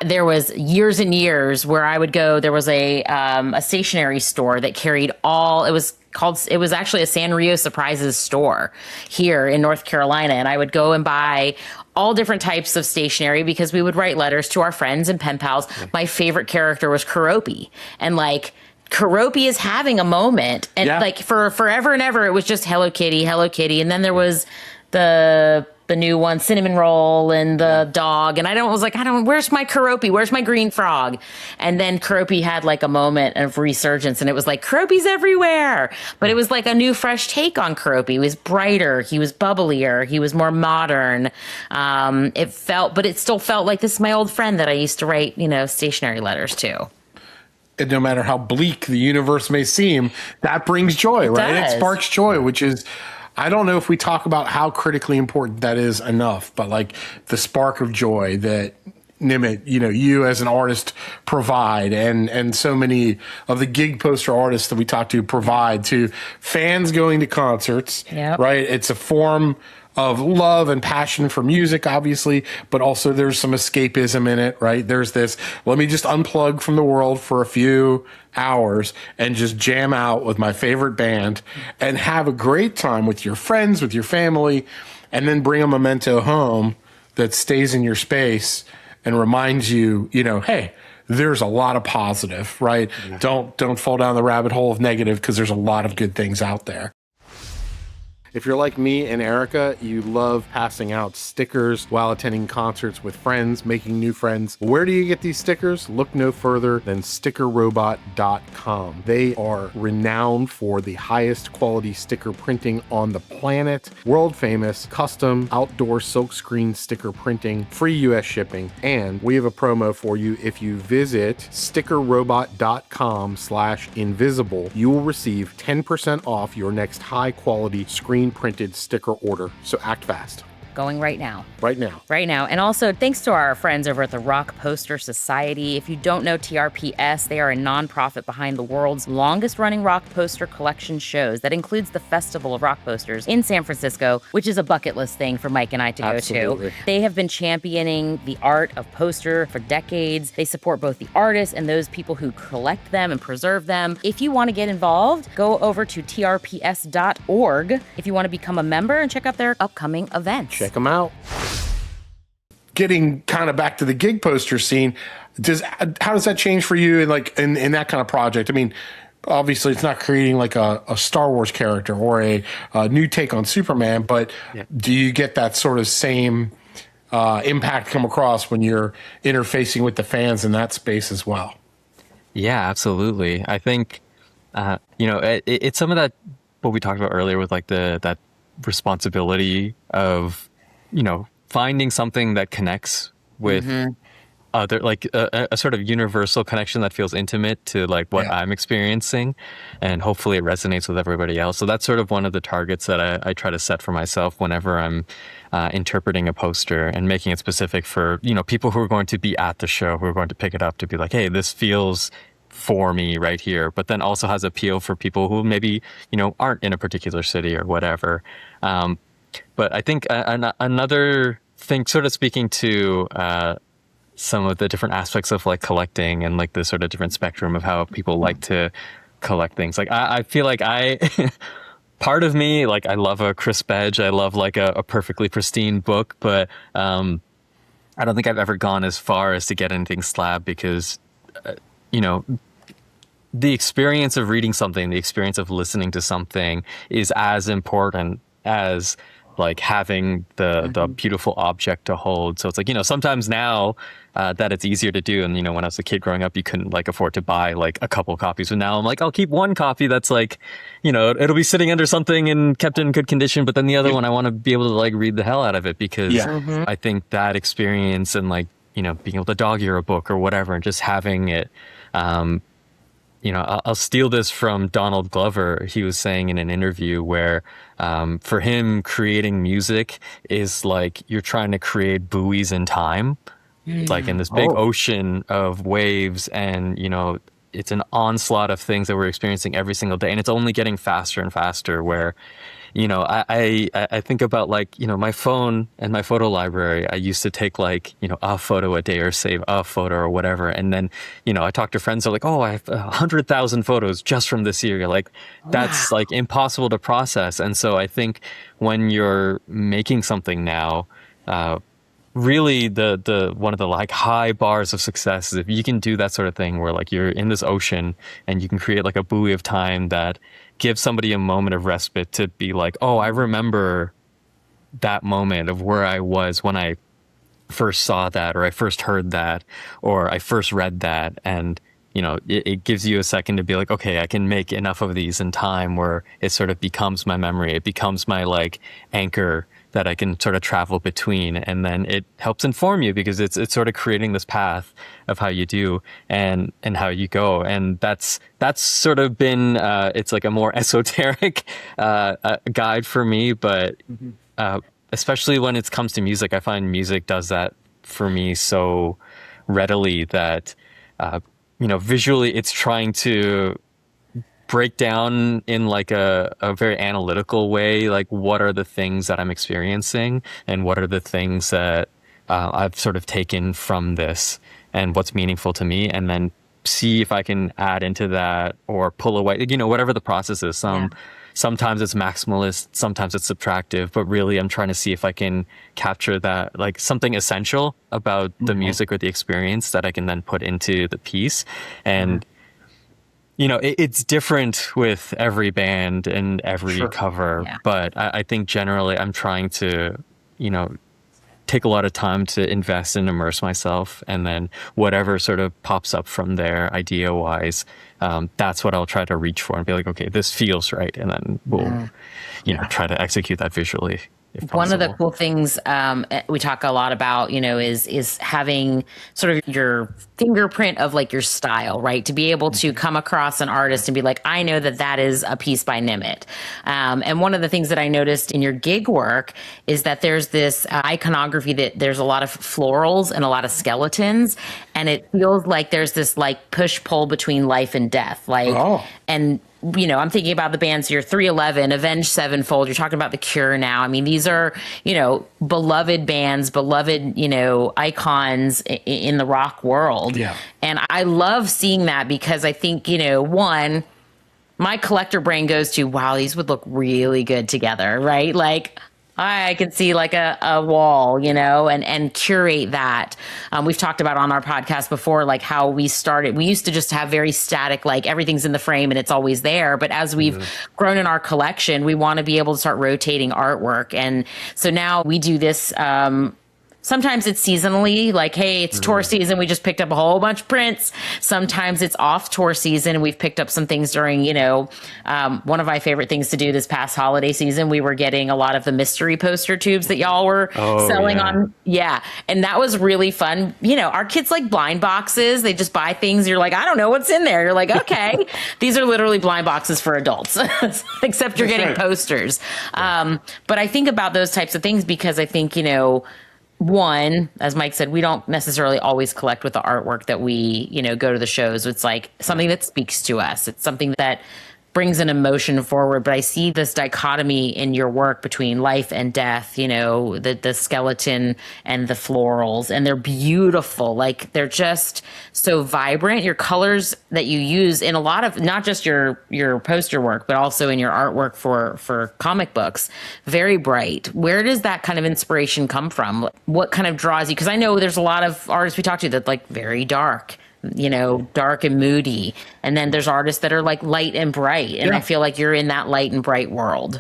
There was years and years where I would go. There was a stationery store that carried it was actually a Sanrio Surprises store here in North Carolina. And I would go and buy all different types of stationery because we would write letters to our friends and pen pals. Yeah. My favorite character was Kuropi. And like, Kuropi is having a moment. And like for forever and ever, it was just Hello Kitty, Hello Kitty. And then there was the new one, Cinnamon Roll, and the dog. And I was like, where's my Kuropi? Where's my green frog? And then Kuropi had like a moment of resurgence, and it was like, Kuropi's everywhere. But it was like a new, fresh take on Kuropi. He was brighter. He was bubblier. He was more modern. But it still felt like this is my old friend that I used to write, stationery letters to. And no matter how bleak the universe may seem, that brings joy, right? It sparks joy, which is, I don't know if we talk about how critically important that is enough, but like the spark of joy that Nimit, you as an artist provide, and so many of the gig poster artists that we talk to provide to fans going to concerts, Yep. right? It's a form of love and passion for music, obviously, but also there's some escapism in it, right? There's this, let me just unplug from the world for a few hours and just jam out with my favorite band and have a great time with your friends, with your family, and then bring a memento home that stays in your space and reminds you, hey, there's a lot of positive, right? Yeah. Don't fall down the rabbit hole of negative, because there's a lot of good things out there. If you're like me and Erica, you love passing out stickers while attending concerts with friends, making new friends. Where do you get these stickers? Look no further than stickerrobot.com. They are renowned for the highest quality sticker printing on the planet, world famous, custom outdoor silkscreen sticker printing, free US shipping, and we have a promo for you. If you visit stickerrobot.com/invisible, you will receive 10% off your next high quality screen printed sticker order. So act fast. Going right now. Right now. Right now. And also, thanks to our friends over at the Rock Poster Society. If you don't know TRPS, they are a nonprofit behind the world's longest-running rock poster collection shows. That includes the Festival of Rock Posters in San Francisco, which is a bucket list thing for Mike and I to go to. They have been championing the art of poster for decades. They support both the artists and those people who collect them and preserve them. If you want to get involved, go over to trps.org if you want to become a member and check out their upcoming events. Check them out. Getting kind of back to the gig poster scene, how does that change for you in that kind of project? I mean, obviously it's not creating like a Star Wars character or a new take on Superman, but do you get that sort of same impact come across when you're interfacing with the fans in that space as well? Yeah, absolutely. I think it's some of that what we talked about earlier with like that responsibility of finding something that connects with other, like a sort of universal connection that feels intimate to like what I'm experiencing, and hopefully it resonates with everybody else. So that's sort of one of the targets that I try to set for myself whenever I'm interpreting a poster and making it specific for people who are going to be at the show, who are going to pick it up, to be like, hey, this feels for me right here, but then also has appeal for people who maybe aren't in a particular city or whatever. But I think another thing, sort of speaking to some of the different aspects of like collecting and like the sort of different spectrum of how people like to collect things. Like I feel like part of me, like I love a crisp edge. I love like a perfectly pristine book, but I don't think I've ever gone as far as to get anything slab, because the experience of reading something, the experience of listening to something is as important as like having the beautiful object to hold. So it's like, sometimes now that it's easier to do. And, when I was a kid growing up, you couldn't like afford to buy like a couple copies. But now I'm like, I'll keep one copy that's like, it'll be sitting under something and kept in good condition. But then the other one, I want to be able to like read the hell out of it, because I think that experience and like, being able to dog ear a book or whatever, and just having it, I'll steal this from Donald Glover. He was saying in an interview where for him, creating music is like you're trying to create buoys in time, like in this big ocean of waves. And, it's an onslaught of things that we're experiencing every single day. And it's only getting faster and faster, where, I think about like, my phone and my photo library. I used to take like, a photo a day or save a photo or whatever. And then, I talk to friends who are like, oh, I have 100,000 photos just from this year. Like that's like impossible to process. And so I think when you're making something now, really the one of the like high bars of success is if you can do that sort of thing where like you're in this ocean and you can create like a buoy of time that gives somebody a moment of respite to be like, oh, I remember that moment of where I was when I first saw that, or I first heard that, or I first read that. And, it gives you a second to be like, okay, I can make enough of these in time where it sort of becomes my memory. It becomes my like anchor that I can sort of travel between, and then it helps inform you, because it's sort of creating this path of how you do and how you go. And that's sort of been it's like a more esoteric guide for me, but especially when it comes to music, I find music does that for me so readily that, visually it's trying to break down in like a very analytical way, like what are the things that I'm experiencing and what are the things that I've sort of taken from this and what's meaningful to me, and then see if I can add into that or pull away, whatever the process is. Sometimes it's maximalist, sometimes it's subtractive, but really I'm trying to see if I can capture that, like something essential about the music or the experience that I can then put into the piece. And it's different with every band and every cover, but I think generally I'm trying to, take a lot of time to invest and immerse myself, and then whatever sort of pops up from there idea wise, that's what I'll try to reach for and be like, okay, this feels right, and then we'll try to execute that visually if possible. One of the cool things we talk a lot about, is having sort of your fingerprint of like your style, right? To be able to come across an artist and be like, I know that is a piece by Nimit. And one of the things that I noticed in your gig work is that there's this iconography that there's a lot of florals and a lot of skeletons. And it feels like there's this like push pull between life and death. And I'm thinking about the bands here, 311, Avenged Sevenfold. You're talking about The Cure now. I mean, these are, beloved bands, beloved, icons in the rock world. Yeah. And I love seeing that because I think, one, my collector brain goes to, wow, these would look really good together, right? Like, I can see like a wall, and curate that. We've talked about on our podcast before, like how we started. We used to just have very static, like everything's in the frame and it's always there. But as we've grown in our collection, we want to be able to start rotating artwork. And so now we do this. Sometimes it's seasonally, like, hey, it's tour season. We just picked up a whole bunch of prints. Sometimes it's off tour season. We've picked up some things during, one of my favorite things to do this past holiday season. We were getting a lot of the mystery poster tubes that y'all were selling on. Yeah. And that was really fun. Our kids like blind boxes. They just buy things. You're like, I don't know what's in there. You're like, okay, these are literally blind boxes for adults, except you're getting posters. But I think about those types of things because I think, one, as Mike said, we don't necessarily always collect with the artwork that we, go to the shows. It's like something that speaks to us. It's something that brings an emotion forward. But I see this dichotomy in your work between life and death, the skeleton and the florals, and they're beautiful. Like they're just so vibrant. Your colors that you use in a lot of, not just your poster work, but also in your artwork for comic books, very bright. Where does that kind of inspiration come from? What kind of draws you? Because I know there's a lot of artists we talk to that like very dark, dark and moody. And then there's artists that are like light and bright. And I feel like you're in that light and bright world.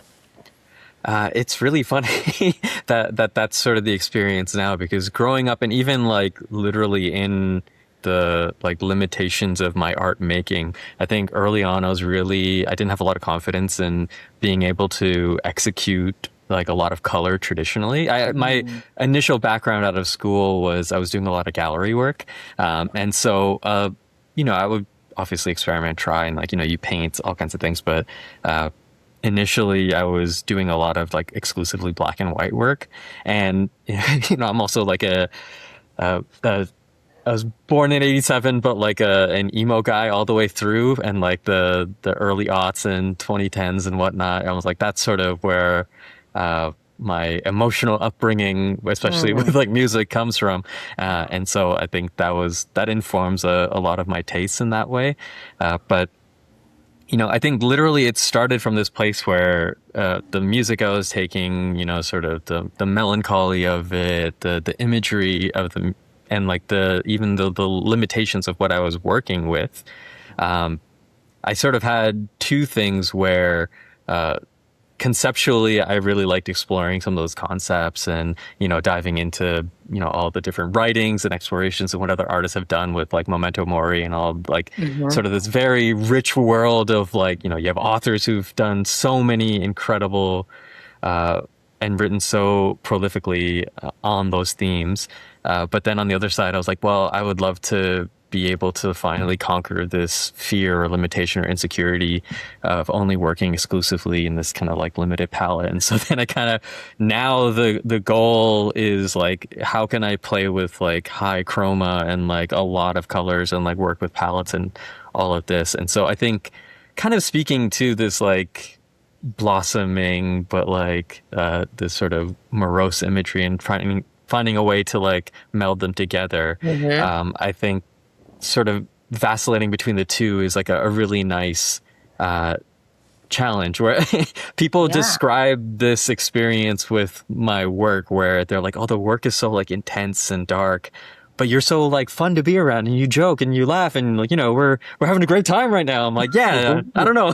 It's really funny that's sort of the experience now, because growing up and even like literally in the like limitations of my art making, I think early on I didn't have a lot of confidence in being able to execute like a lot of color traditionally. My initial background out of school was I was doing a lot of gallery work. And so, I would obviously experiment, try, and like, you paint all kinds of things. But initially I was doing a lot of like exclusively black and white work. And, I'm also like I was born in 87, but like an emo guy all the way through, and like the early aughts and 2010s and whatnot. I was like, that's sort of where my emotional upbringing, especially with like music, comes from. And so I think that informs a lot of my tastes in that way. But I think literally it started from this place where the music I was taking, sort of the melancholy of it, the imagery of and like even the limitations of what I was working with. I sort of had two things where conceptually I really liked exploring some of those concepts and, diving into, all the different writings and explorations of what other artists have done with like Memento Mori and all like sort of this very rich world of like, you have authors who've done so many incredible and written so prolifically on those themes. But then on the other side, I was like, well, I would love to be able to finally conquer this fear or limitation or insecurity of only working exclusively in this kind of like limited palette. And so then I kind of, now the goal is like, how can I play with like high chroma and like a lot of colors and like work with palettes and all of this. And so I think kind of speaking to this like blossoming, but like this sort of morose imagery and finding a way to like meld them together. I think sort of vacillating between the two is like a really nice challenge where people describe this experience with my work where they're like, oh, the work is so like intense and dark, but you're so like fun to be around and you joke and you laugh and like, you know, we're having a great time right now. I'm like, yeah, I don't know.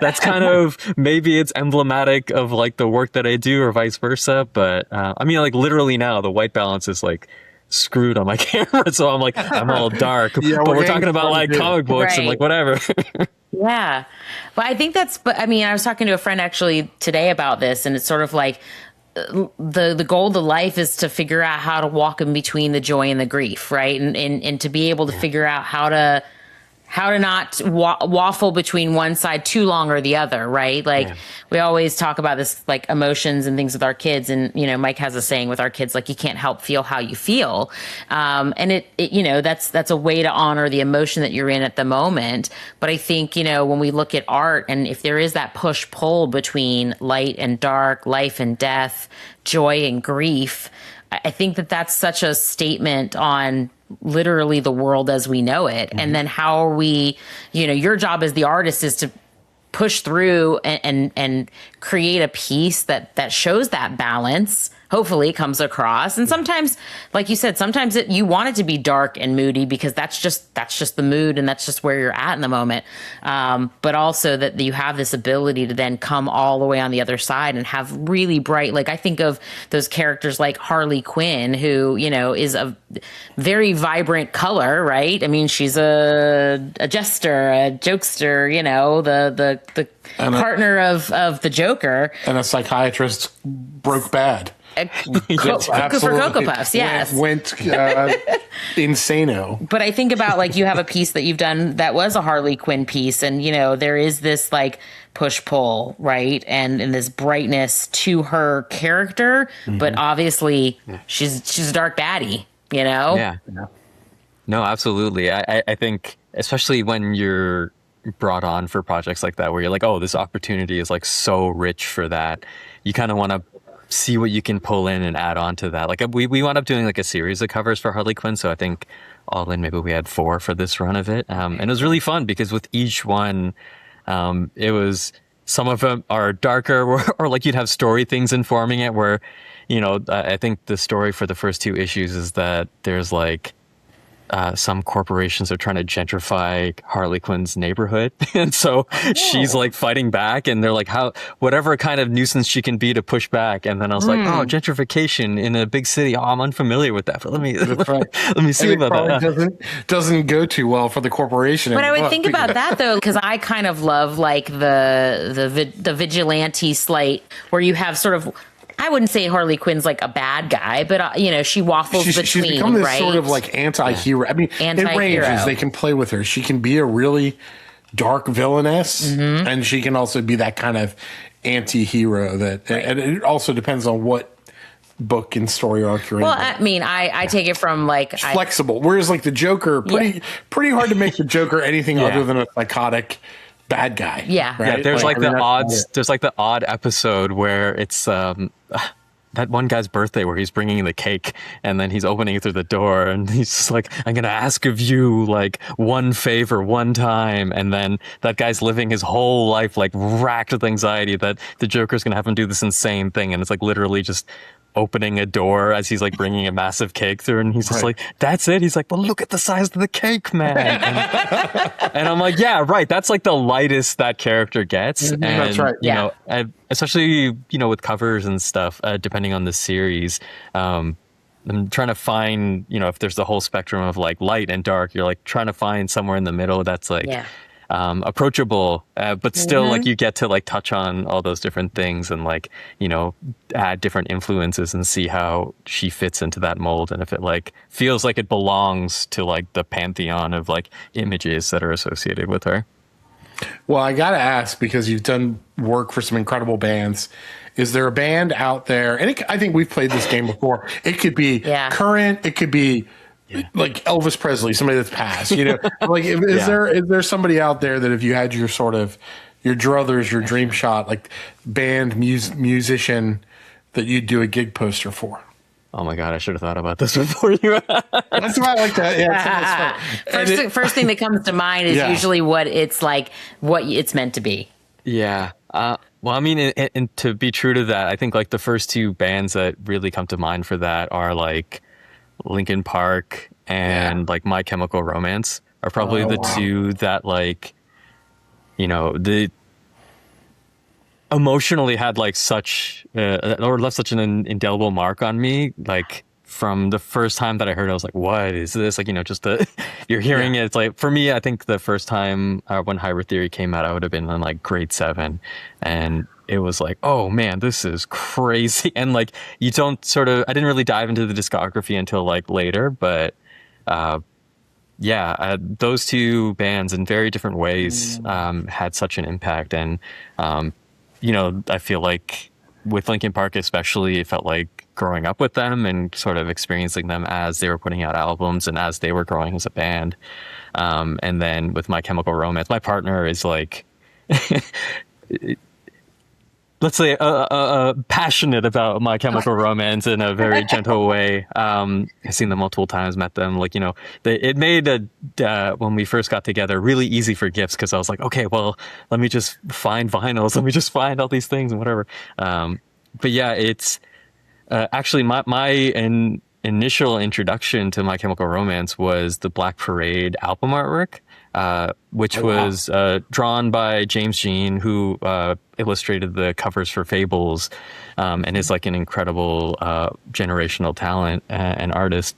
That's kind of, maybe it's emblematic of like the work that I do or vice versa. But I mean, like literally now the white balance is like screwed on my camera. So I'm like, I'm all dark, but we're talking about like comic books and like whatever. Yeah. But I think but I mean, I was talking to a friend actually today about this, and it's sort of like, the goal of life is to figure out how to walk in between the joy and the grief, right? And to be able to figure out how to not waffle between one side too long or the other, right? Like we always talk about this, like emotions and things with our kids. And, you know, Mike has a saying with our kids, like, you can't help feel how you feel. And it, you know, that's a way to honor the emotion that you're in at the moment. But I think, you know, when we look at art, and if there is that push pull between light and dark, life and death, joy and grief, I think that's such a statement on literally the world as we know it. And then how are we, you know, your job as the artist is to push through and create a piece that shows that balance. Hopefully it comes across. And sometimes, like you said, sometimes you want it to be dark and moody because that's just the mood and that's just where you're at in the moment. But also that you have this ability to then come all the way on the other side and have really bright, like I think of those characters like Harley Quinn, who, you know, is a very vibrant color, right? I mean, she's a jester, a jokester, you know, the partner of the Joker. And a psychiatrist broke bad. For Cocoa Puffs, yes. Went insano. But I think about, like, you have a piece that you've done that was a Harley Quinn piece, and, you know, there is this, like, push-pull, right? And this brightness to her character, but obviously she's a dark baddie, you know? Yeah. No, absolutely. I think, especially when you're brought on for projects like that, where you're like, oh, this opportunity is, like, so rich for that. You kind of want to see what you can pull in and add on to that. Like we wound up doing like a series of covers for Harley Quinn, so I think all in maybe we had 4 for this run of it, and it was really fun because with each one, it was, some of them are darker or like you'd have story things informing it, where, you know, I think the story for the first 2 issues is that there's like some corporations are trying to gentrify Harley Quinn's neighborhood. And so she's like fighting back, and they're like, whatever kind of nuisance she can be to push back. And then I was like, oh, gentrification in a big city. Oh, I'm unfamiliar with that, but let me see about that. Doesn't go too well for the corporation. But I would think about that though, because I kind of love like the vigilante slate where you have sort of, I wouldn't say Harley Quinn's like a bad guy, but you know, she waffles between, she's become this right? sort of like anti-hero. I mean, in ranges they can play with her. She can be a really dark villainess, and she can also be that kind of anti-hero. And it also depends on what book and story arc you're in. Well, I mean, I take it from like flexible. Whereas like the Joker, pretty hard to make the Joker anything other than a psychotic bad guy. Yeah. Right? Yeah, there's like the odds. There's like the odd episode where it's that one guy's birthday where he's bringing the cake and then he's opening it through the door and he's just like, I'm gonna ask of you like one favor one time, and then that guy's living his whole life like racked with anxiety that the Joker's gonna have him do this insane thing, and it's like literally just opening a door as he's like bringing a massive cake through, and he's just like, that's it. He's like, well, look at the size of the cake, man. And I'm like, yeah, right. That's like the lightest that character gets. And, that's right. You know, especially, you know, with covers and stuff, depending on the series, I'm trying to find, you know, if there's the whole spectrum of like light and dark, you're like trying to find somewhere in the middle that's like, approachable, but still like you get to like touch on all those different things and like, add different influences and see how she fits into that mold. And if it like feels like it belongs to like the pantheon of like images that are associated with her. Well, I got to ask, because you've done work for some incredible bands. Is there a band out there? And I think we've played this game before. It could be current. It could be like Elvis Presley, somebody that's passed. Like is there somebody out there that if you had your sort of your druthers, your dream shot, like band musician that you'd do a gig poster for? Oh my God, I should have thought about this before you. That's why I like that. Yeah, first thing that comes to mind is usually what it's like, what it's meant to be. Yeah. Well, I mean, and to be true to that, I think like the first two bands that really come to mind for that are like Linkin Park and like My Chemical Romance are probably the two that like, the emotionally had like such or left such an indelible mark on me. Like from the first time that I heard it, I was like, what is this? Like, just you're hearing it. It's like, for me, I think the first time when Hybrid Theory came out, I would have been in like grade 7, and it was like, oh man, this is crazy. And like, I didn't really dive into the discography until like later, but those two bands in very different ways had such an impact. And I feel like with Linkin Park especially, it felt like growing up with them and sort of experiencing them as they were putting out albums and as they were growing as a band. And then with My Chemical Romance, my partner is like, let's say, passionate about My Chemical Romance in a very gentle way. I've seen them multiple times, met them. Like, it made when we first got together really easy for gifts, because I was like, okay, well, let me just find vinyls. Let me just find all these things and whatever. But yeah, it's actually my initial introduction to My Chemical Romance was the Black Parade album artwork. Which was drawn by James Jean, who illustrated the covers for Fables, and is like an incredible generational talent and artist.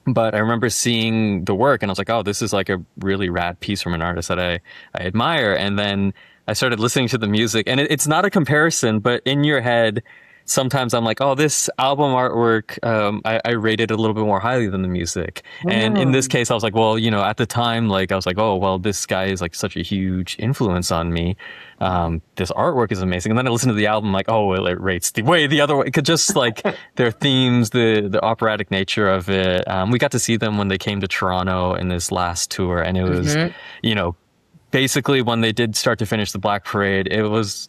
But I remember seeing the work and I was like, oh, this is like a really rad piece from an artist that I admire. And then I started listening to the music, and it's not a comparison, but in your head, sometimes I'm like, oh, this album artwork, I rated a little bit more highly than the music. And in this case, I was like, well, at the time, like, I was like, oh, well, this guy is like such a huge influence on me. This artwork is amazing. And then I listened to the album, like, oh, well, it rates the other way. Cause just like their themes, the operatic nature of it. We got to see them when they came to Toronto in this last tour. And it was, basically when they did start to finish the Black Parade, it was,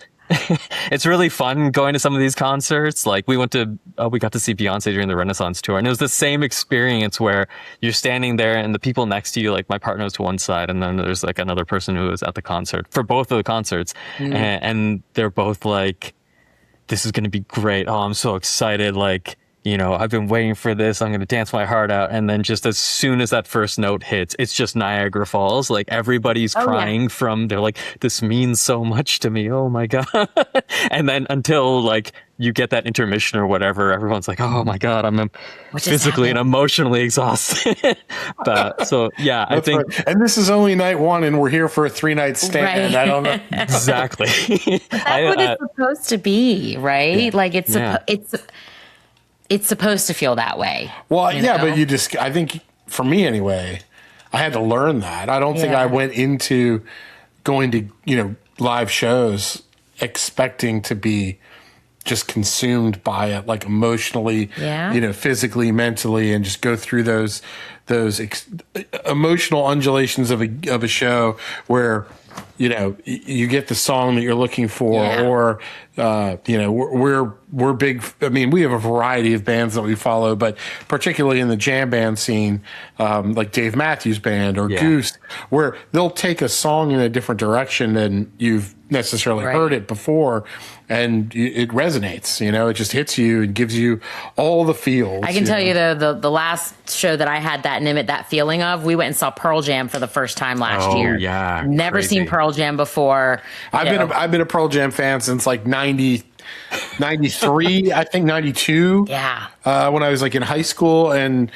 it's really fun going to some of these concerts. Like we got to see Beyonce during the Renaissance tour, and it was the same experience where you're standing there and the people next to you, like my partner was to one side, and then there's like another person who was at the concert for both of the concerts, and they're both like, this is going to be great. Oh, I'm so excited. Like, I've been waiting for this. I'm going to dance my heart out. And then just as soon as that first note hits, it's just Niagara Falls. Like everybody's crying they're like, this means so much to me. Oh my God. And then until like you get that intermission or whatever, everyone's like, oh my God, I'm physically and emotionally exhausted. So yeah, I think. Right. And this is only night 1 and we're here for a 3-night stand. Right. I don't know. Exactly. That's what it's supposed to be, right? Yeah. Like it's supposed to feel that way. Well, but I think for me anyway, I had to learn that. I don't think I went into going to, live shows expecting to be just consumed by it, like emotionally, physically, mentally, and just go through those emotional undulations of a show where, you get the song that you're looking for, or, we're big. I mean, we have a variety of bands that we follow, but particularly in the jam band scene, like Dave Matthews Band or Goose, where they'll take a song in a different direction than you've necessarily heard it before, and it resonates. It just hits you and gives you all the feels. I can tell you the last show that I had that Nimit, that feeling of, we went and saw Pearl Jam for the first time last year. Yeah, never seen Pearl Jam before. I've been a Pearl Jam fan since like 90. 93, I think 92. Yeah. When I was like in high school and,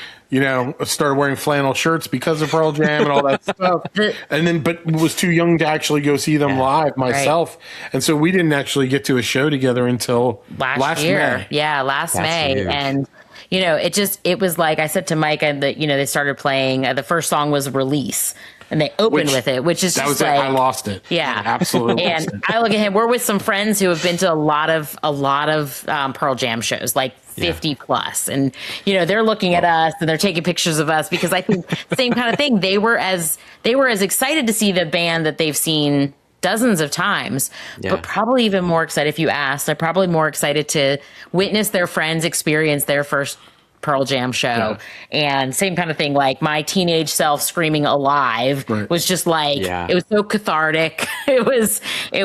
started wearing flannel shirts because of Pearl Jam and all that stuff. And then, but was too young to actually go see them live myself. Right. And so we didn't actually get to a show together until last year. May. Yeah, last That's May. huge. And, it was like I said to Mike, and they started playing, the first song was Release. And they opened with it, which is that just was like, I lost it. Yeah, absolutely. And I look at him. We're with some friends who have been to a lot of Pearl Jam shows, like 50 plus, and they're looking at us and they're taking pictures of us because I think same kind of thing. They were as excited to see the band that they've seen dozens of times, but probably even more excited. If you asked, they're probably more excited to witness their friends experience their first Pearl Jam show. And same kind of thing, like my teenage self screaming Alive was just like it was so cathartic. It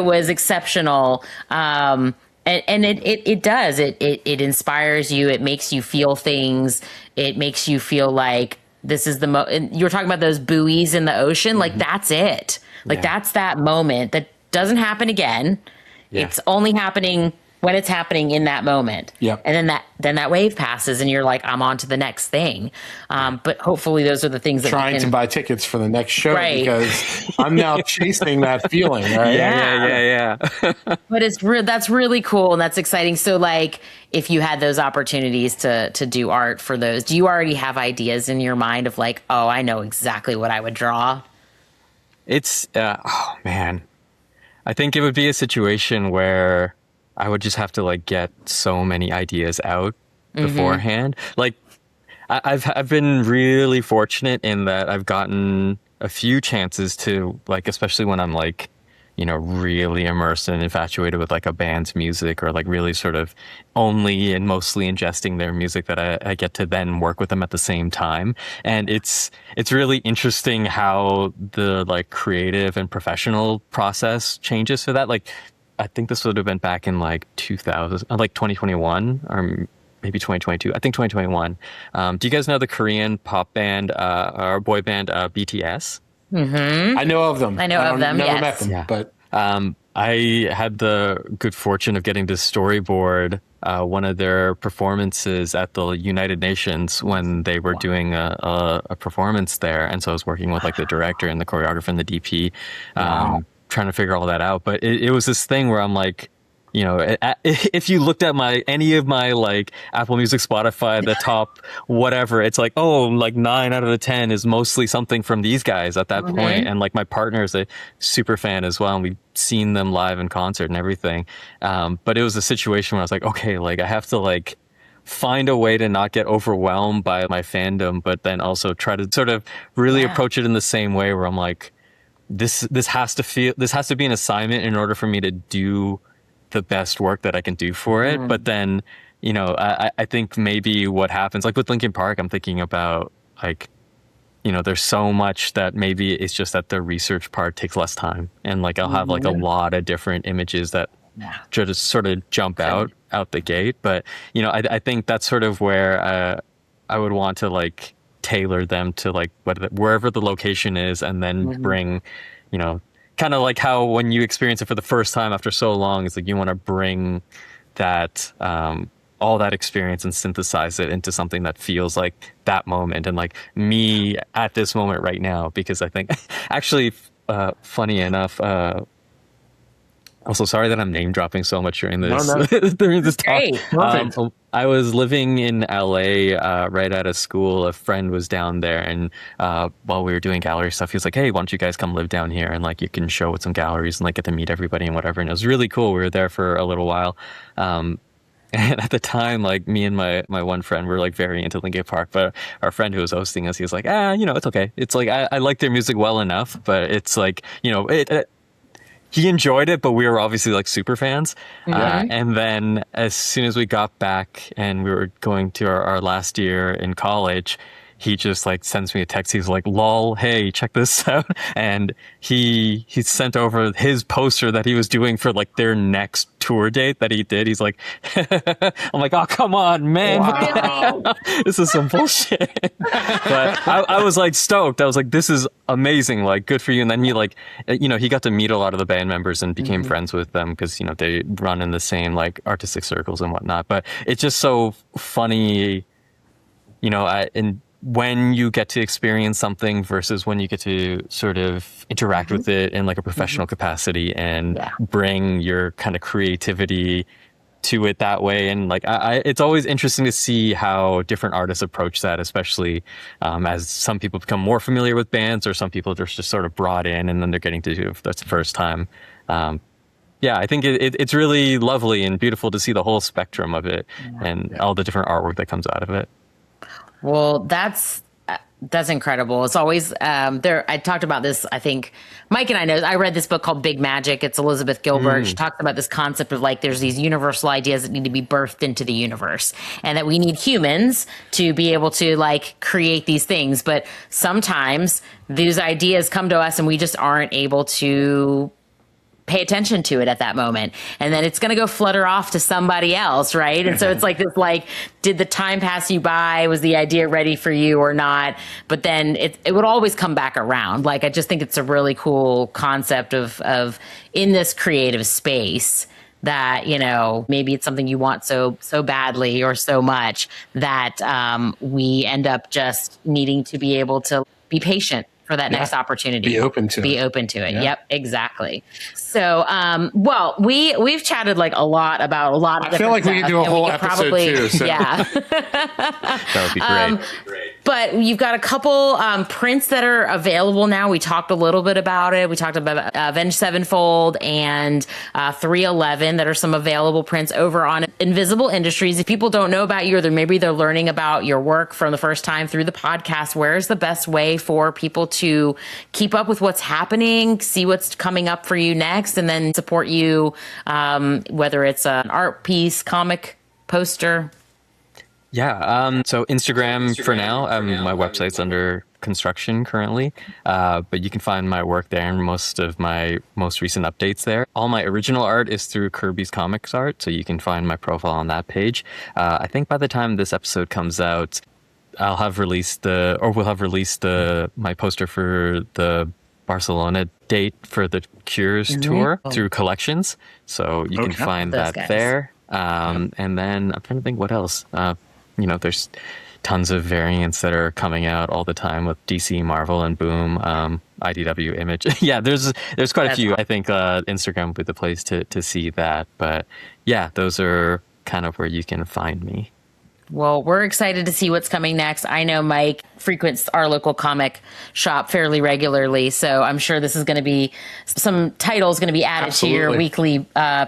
was exceptional. And it does it inspires you. It makes you feel things. It makes you feel like this is you were talking about those buoys in the ocean. Like that's it. Like that's that moment that doesn't happen again. It's only happening when it's happening in that moment. Yep. And then that wave passes and you're like, I'm on to the next thing. But hopefully those are the things that trying to buy tickets for the next show because I'm now chasing that feeling. Right? Yeah. But that's really cool. And that's exciting. So like, if you had those opportunities to do art for those, do you already have ideas in your mind of like, oh, I know exactly what I would draw? It's, oh man, I think it would be a situation where I would just have to like get so many ideas out beforehand. Like I've been really fortunate in that I've gotten a few chances to like, especially when I'm like, really immersed and infatuated with like a band's music or like really sort of only and mostly ingesting their music that I get to then work with them at the same time. And it's really interesting how the like creative and professional process changes for that. Like, I think this would have been back in like 2021 or maybe 2022. I think 2021. Do you guys know the Korean pop band or boy band BTS? Mm-hmm. I know of them. I know of them. Never Yes. met them, but I had the good fortune of getting to storyboard one of their performances at the United Nations when they were doing a performance there, and so I was working with like the director and the choreographer and the DP. Trying to figure all that out, but it was this thing where I'm like, if you looked at any of my like Apple Music, Spotify, the top whatever, it's like, oh, like 9 out of the 10 is mostly something from these guys at that point. And like my partner is a super fan as well, and we've seen them live in concert and everything. But it was a situation where I was like, okay, like I have to like find a way to not get overwhelmed by my fandom, but then also try to sort of really approach it in the same way where I'm like, this has to be an assignment in order for me to do the best work that I can do for it. But then, I think maybe what happens, like with Linkin Park, I'm thinking about like, there's so much that maybe it's just that the research part takes less time. And like, I'll have like a lot of different images that just sort of jump out the gate. But, I think that's sort of where I would want to like tailor them to like wherever the location is, and then bring, kind of like how when you experience it for the first time after so long, it's like you want to bring that all that experience and synthesize it into something that feels like that moment and like me at this moment right now. Because I think actually funny enough, also sorry that I'm name dropping so much during this during this talk. I was living in LA right out of school. A friend was down there, and while we were doing gallery stuff, he was like, hey, why don't you guys come live down here and like you can show with some galleries and like get to meet everybody and whatever. And it was really cool. We were there for a little while. And at the time, like me and my one friend were like very into Linkin Park, but our friend who was hosting us, he was like, it's okay. It's like, I like their music well enough, but it's like, he enjoyed it, but we were obviously like super fans. And then as soon as we got back and we were going to our last year in college, he just like sends me a text. He's like, "Lol, hey, check this out," and he sent over his poster that he was doing for like their next tour date that he did. He's like, I'm like, "Oh, come on, man, what the hell? This is some bullshit." But I was like stoked. I was like, "This is amazing! Like, good for you." And then he like, he got to meet a lot of the band members and became friends with them because they run in the same like artistic circles and whatnot. But it's just so funny, and when you get to experience something versus when you get to sort of interact with it in like a professional capacity and bring your kind of creativity to it that way. And like, it's always interesting to see how different artists approach that, especially as some people become more familiar with bands, or some people are just sort of brought in and then they're getting to do it for the first time. I think it's really lovely and beautiful to see the whole spectrum of it and all the different artwork that comes out of it. Well, that's incredible. It's always there. I talked about this. I think Mike and I know. I read this book called Big Magic. It's Elizabeth Gilbert. She talks about this concept of like there's these universal ideas that need to be birthed into the universe, and that we need humans to be able to like create these things. But sometimes these ideas come to us, and we just aren't able to pay attention to it at that moment, and then it's going to go flutter off to somebody else, right? And so it's like this, like, did the time pass you by? Was the idea ready for you or not? But then it would always come back around. Like, I just think it's a really cool concept of in this creative space that, maybe it's something you want so badly or so much that we end up just needing to be able to be patient for that next opportunity. Be open to it. Yeah. Yep, exactly. So, well, we've chatted like a lot about a lot of I feel like we could do a whole episode too. So. Yeah. That would be great. But you've got a couple prints that are available now. We talked a little bit about it. We talked about Avenged Sevenfold and 311 that are some available prints over on Invisible Industries. If people don't know about you, or maybe they're learning about your work from the first time through the podcast, where's the best way for people to keep up with what's happening, see what's coming up for you next, and then support you, whether it's an art piece, comic, poster? Yeah. So Instagram for now. My website's under construction currently, but you can find my work there and most of my most recent updates there. All my original art is through Kirby's Comics Art, so you can find my profile on that page. I think by the time this episode comes out, we'll have released my poster for the Barcelona date for the Cures tour through Collections, so you can find that there. And then I'm trying to think what else. There's tons of variants that are coming out all the time with DC, Marvel, and Boom, IDW, Image. Yeah, there's quite a few. Awesome. I think Instagram would be the place to see that. But yeah, those are kind of where you can find me. Well, we're excited to see what's coming next. I know Mike frequents our local comic shop fairly regularly, so I'm sure this is going to be some titles going to be added to your weekly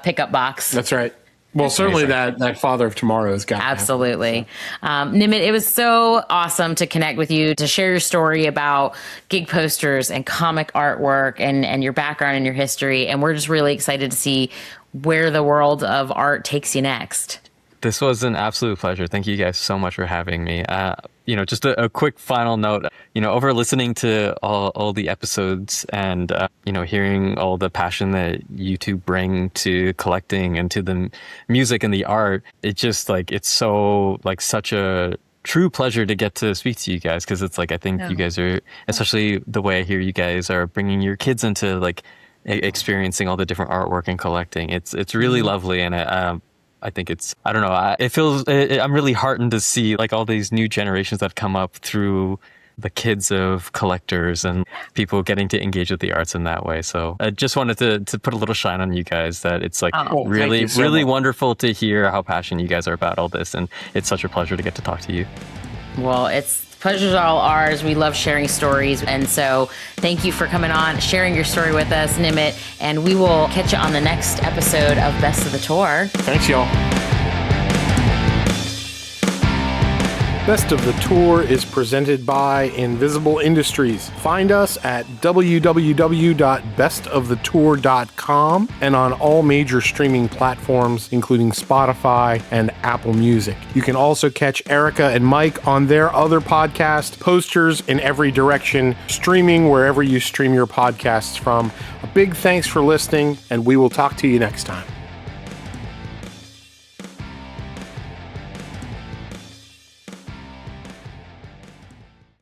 pickup box. That's right. Well, certainly that Father of Tomorrow has got absolutely. Nimit, it was so awesome to connect with you, to share your story about gig posters and comic artwork and your background and your history. And we're just really excited to see where the world of art takes you next. This was an absolute pleasure. Thank you guys so much for having me. Just a quick final note, over listening to all the episodes and, hearing all the passion that you two bring to collecting and to the music and the art, it just like, it's so like such a true pleasure to get to speak to you guys. Cause it's like, I think you guys are, especially the way I hear you guys are bringing your kids into like experiencing all the different artwork and collecting. It's really lovely. And I think I don't know, I'm really heartened to see like all these new generations that have come up through the kids of collectors and people getting to engage with the arts in that way. So I just wanted to put a little shine on you guys that it's like really wonderful to hear how passionate you guys are about all this. And it's such a pleasure to get to talk to you. Well, pleasure's all ours. We love sharing stories. And so thank you for coming on, sharing your story with us, Nimit. And we will catch you on the next episode of Best of the Tour. Thanks, y'all. Best of the Tour is presented by Invisible Industries. Find us at www.bestofthettour.com and on all major streaming platforms, including Spotify and Apple Music. You can also catch Erica and Mike on their other podcast, Posters in Every Direction, streaming wherever you stream your podcasts from. A big thanks for listening, and we will talk to you next time.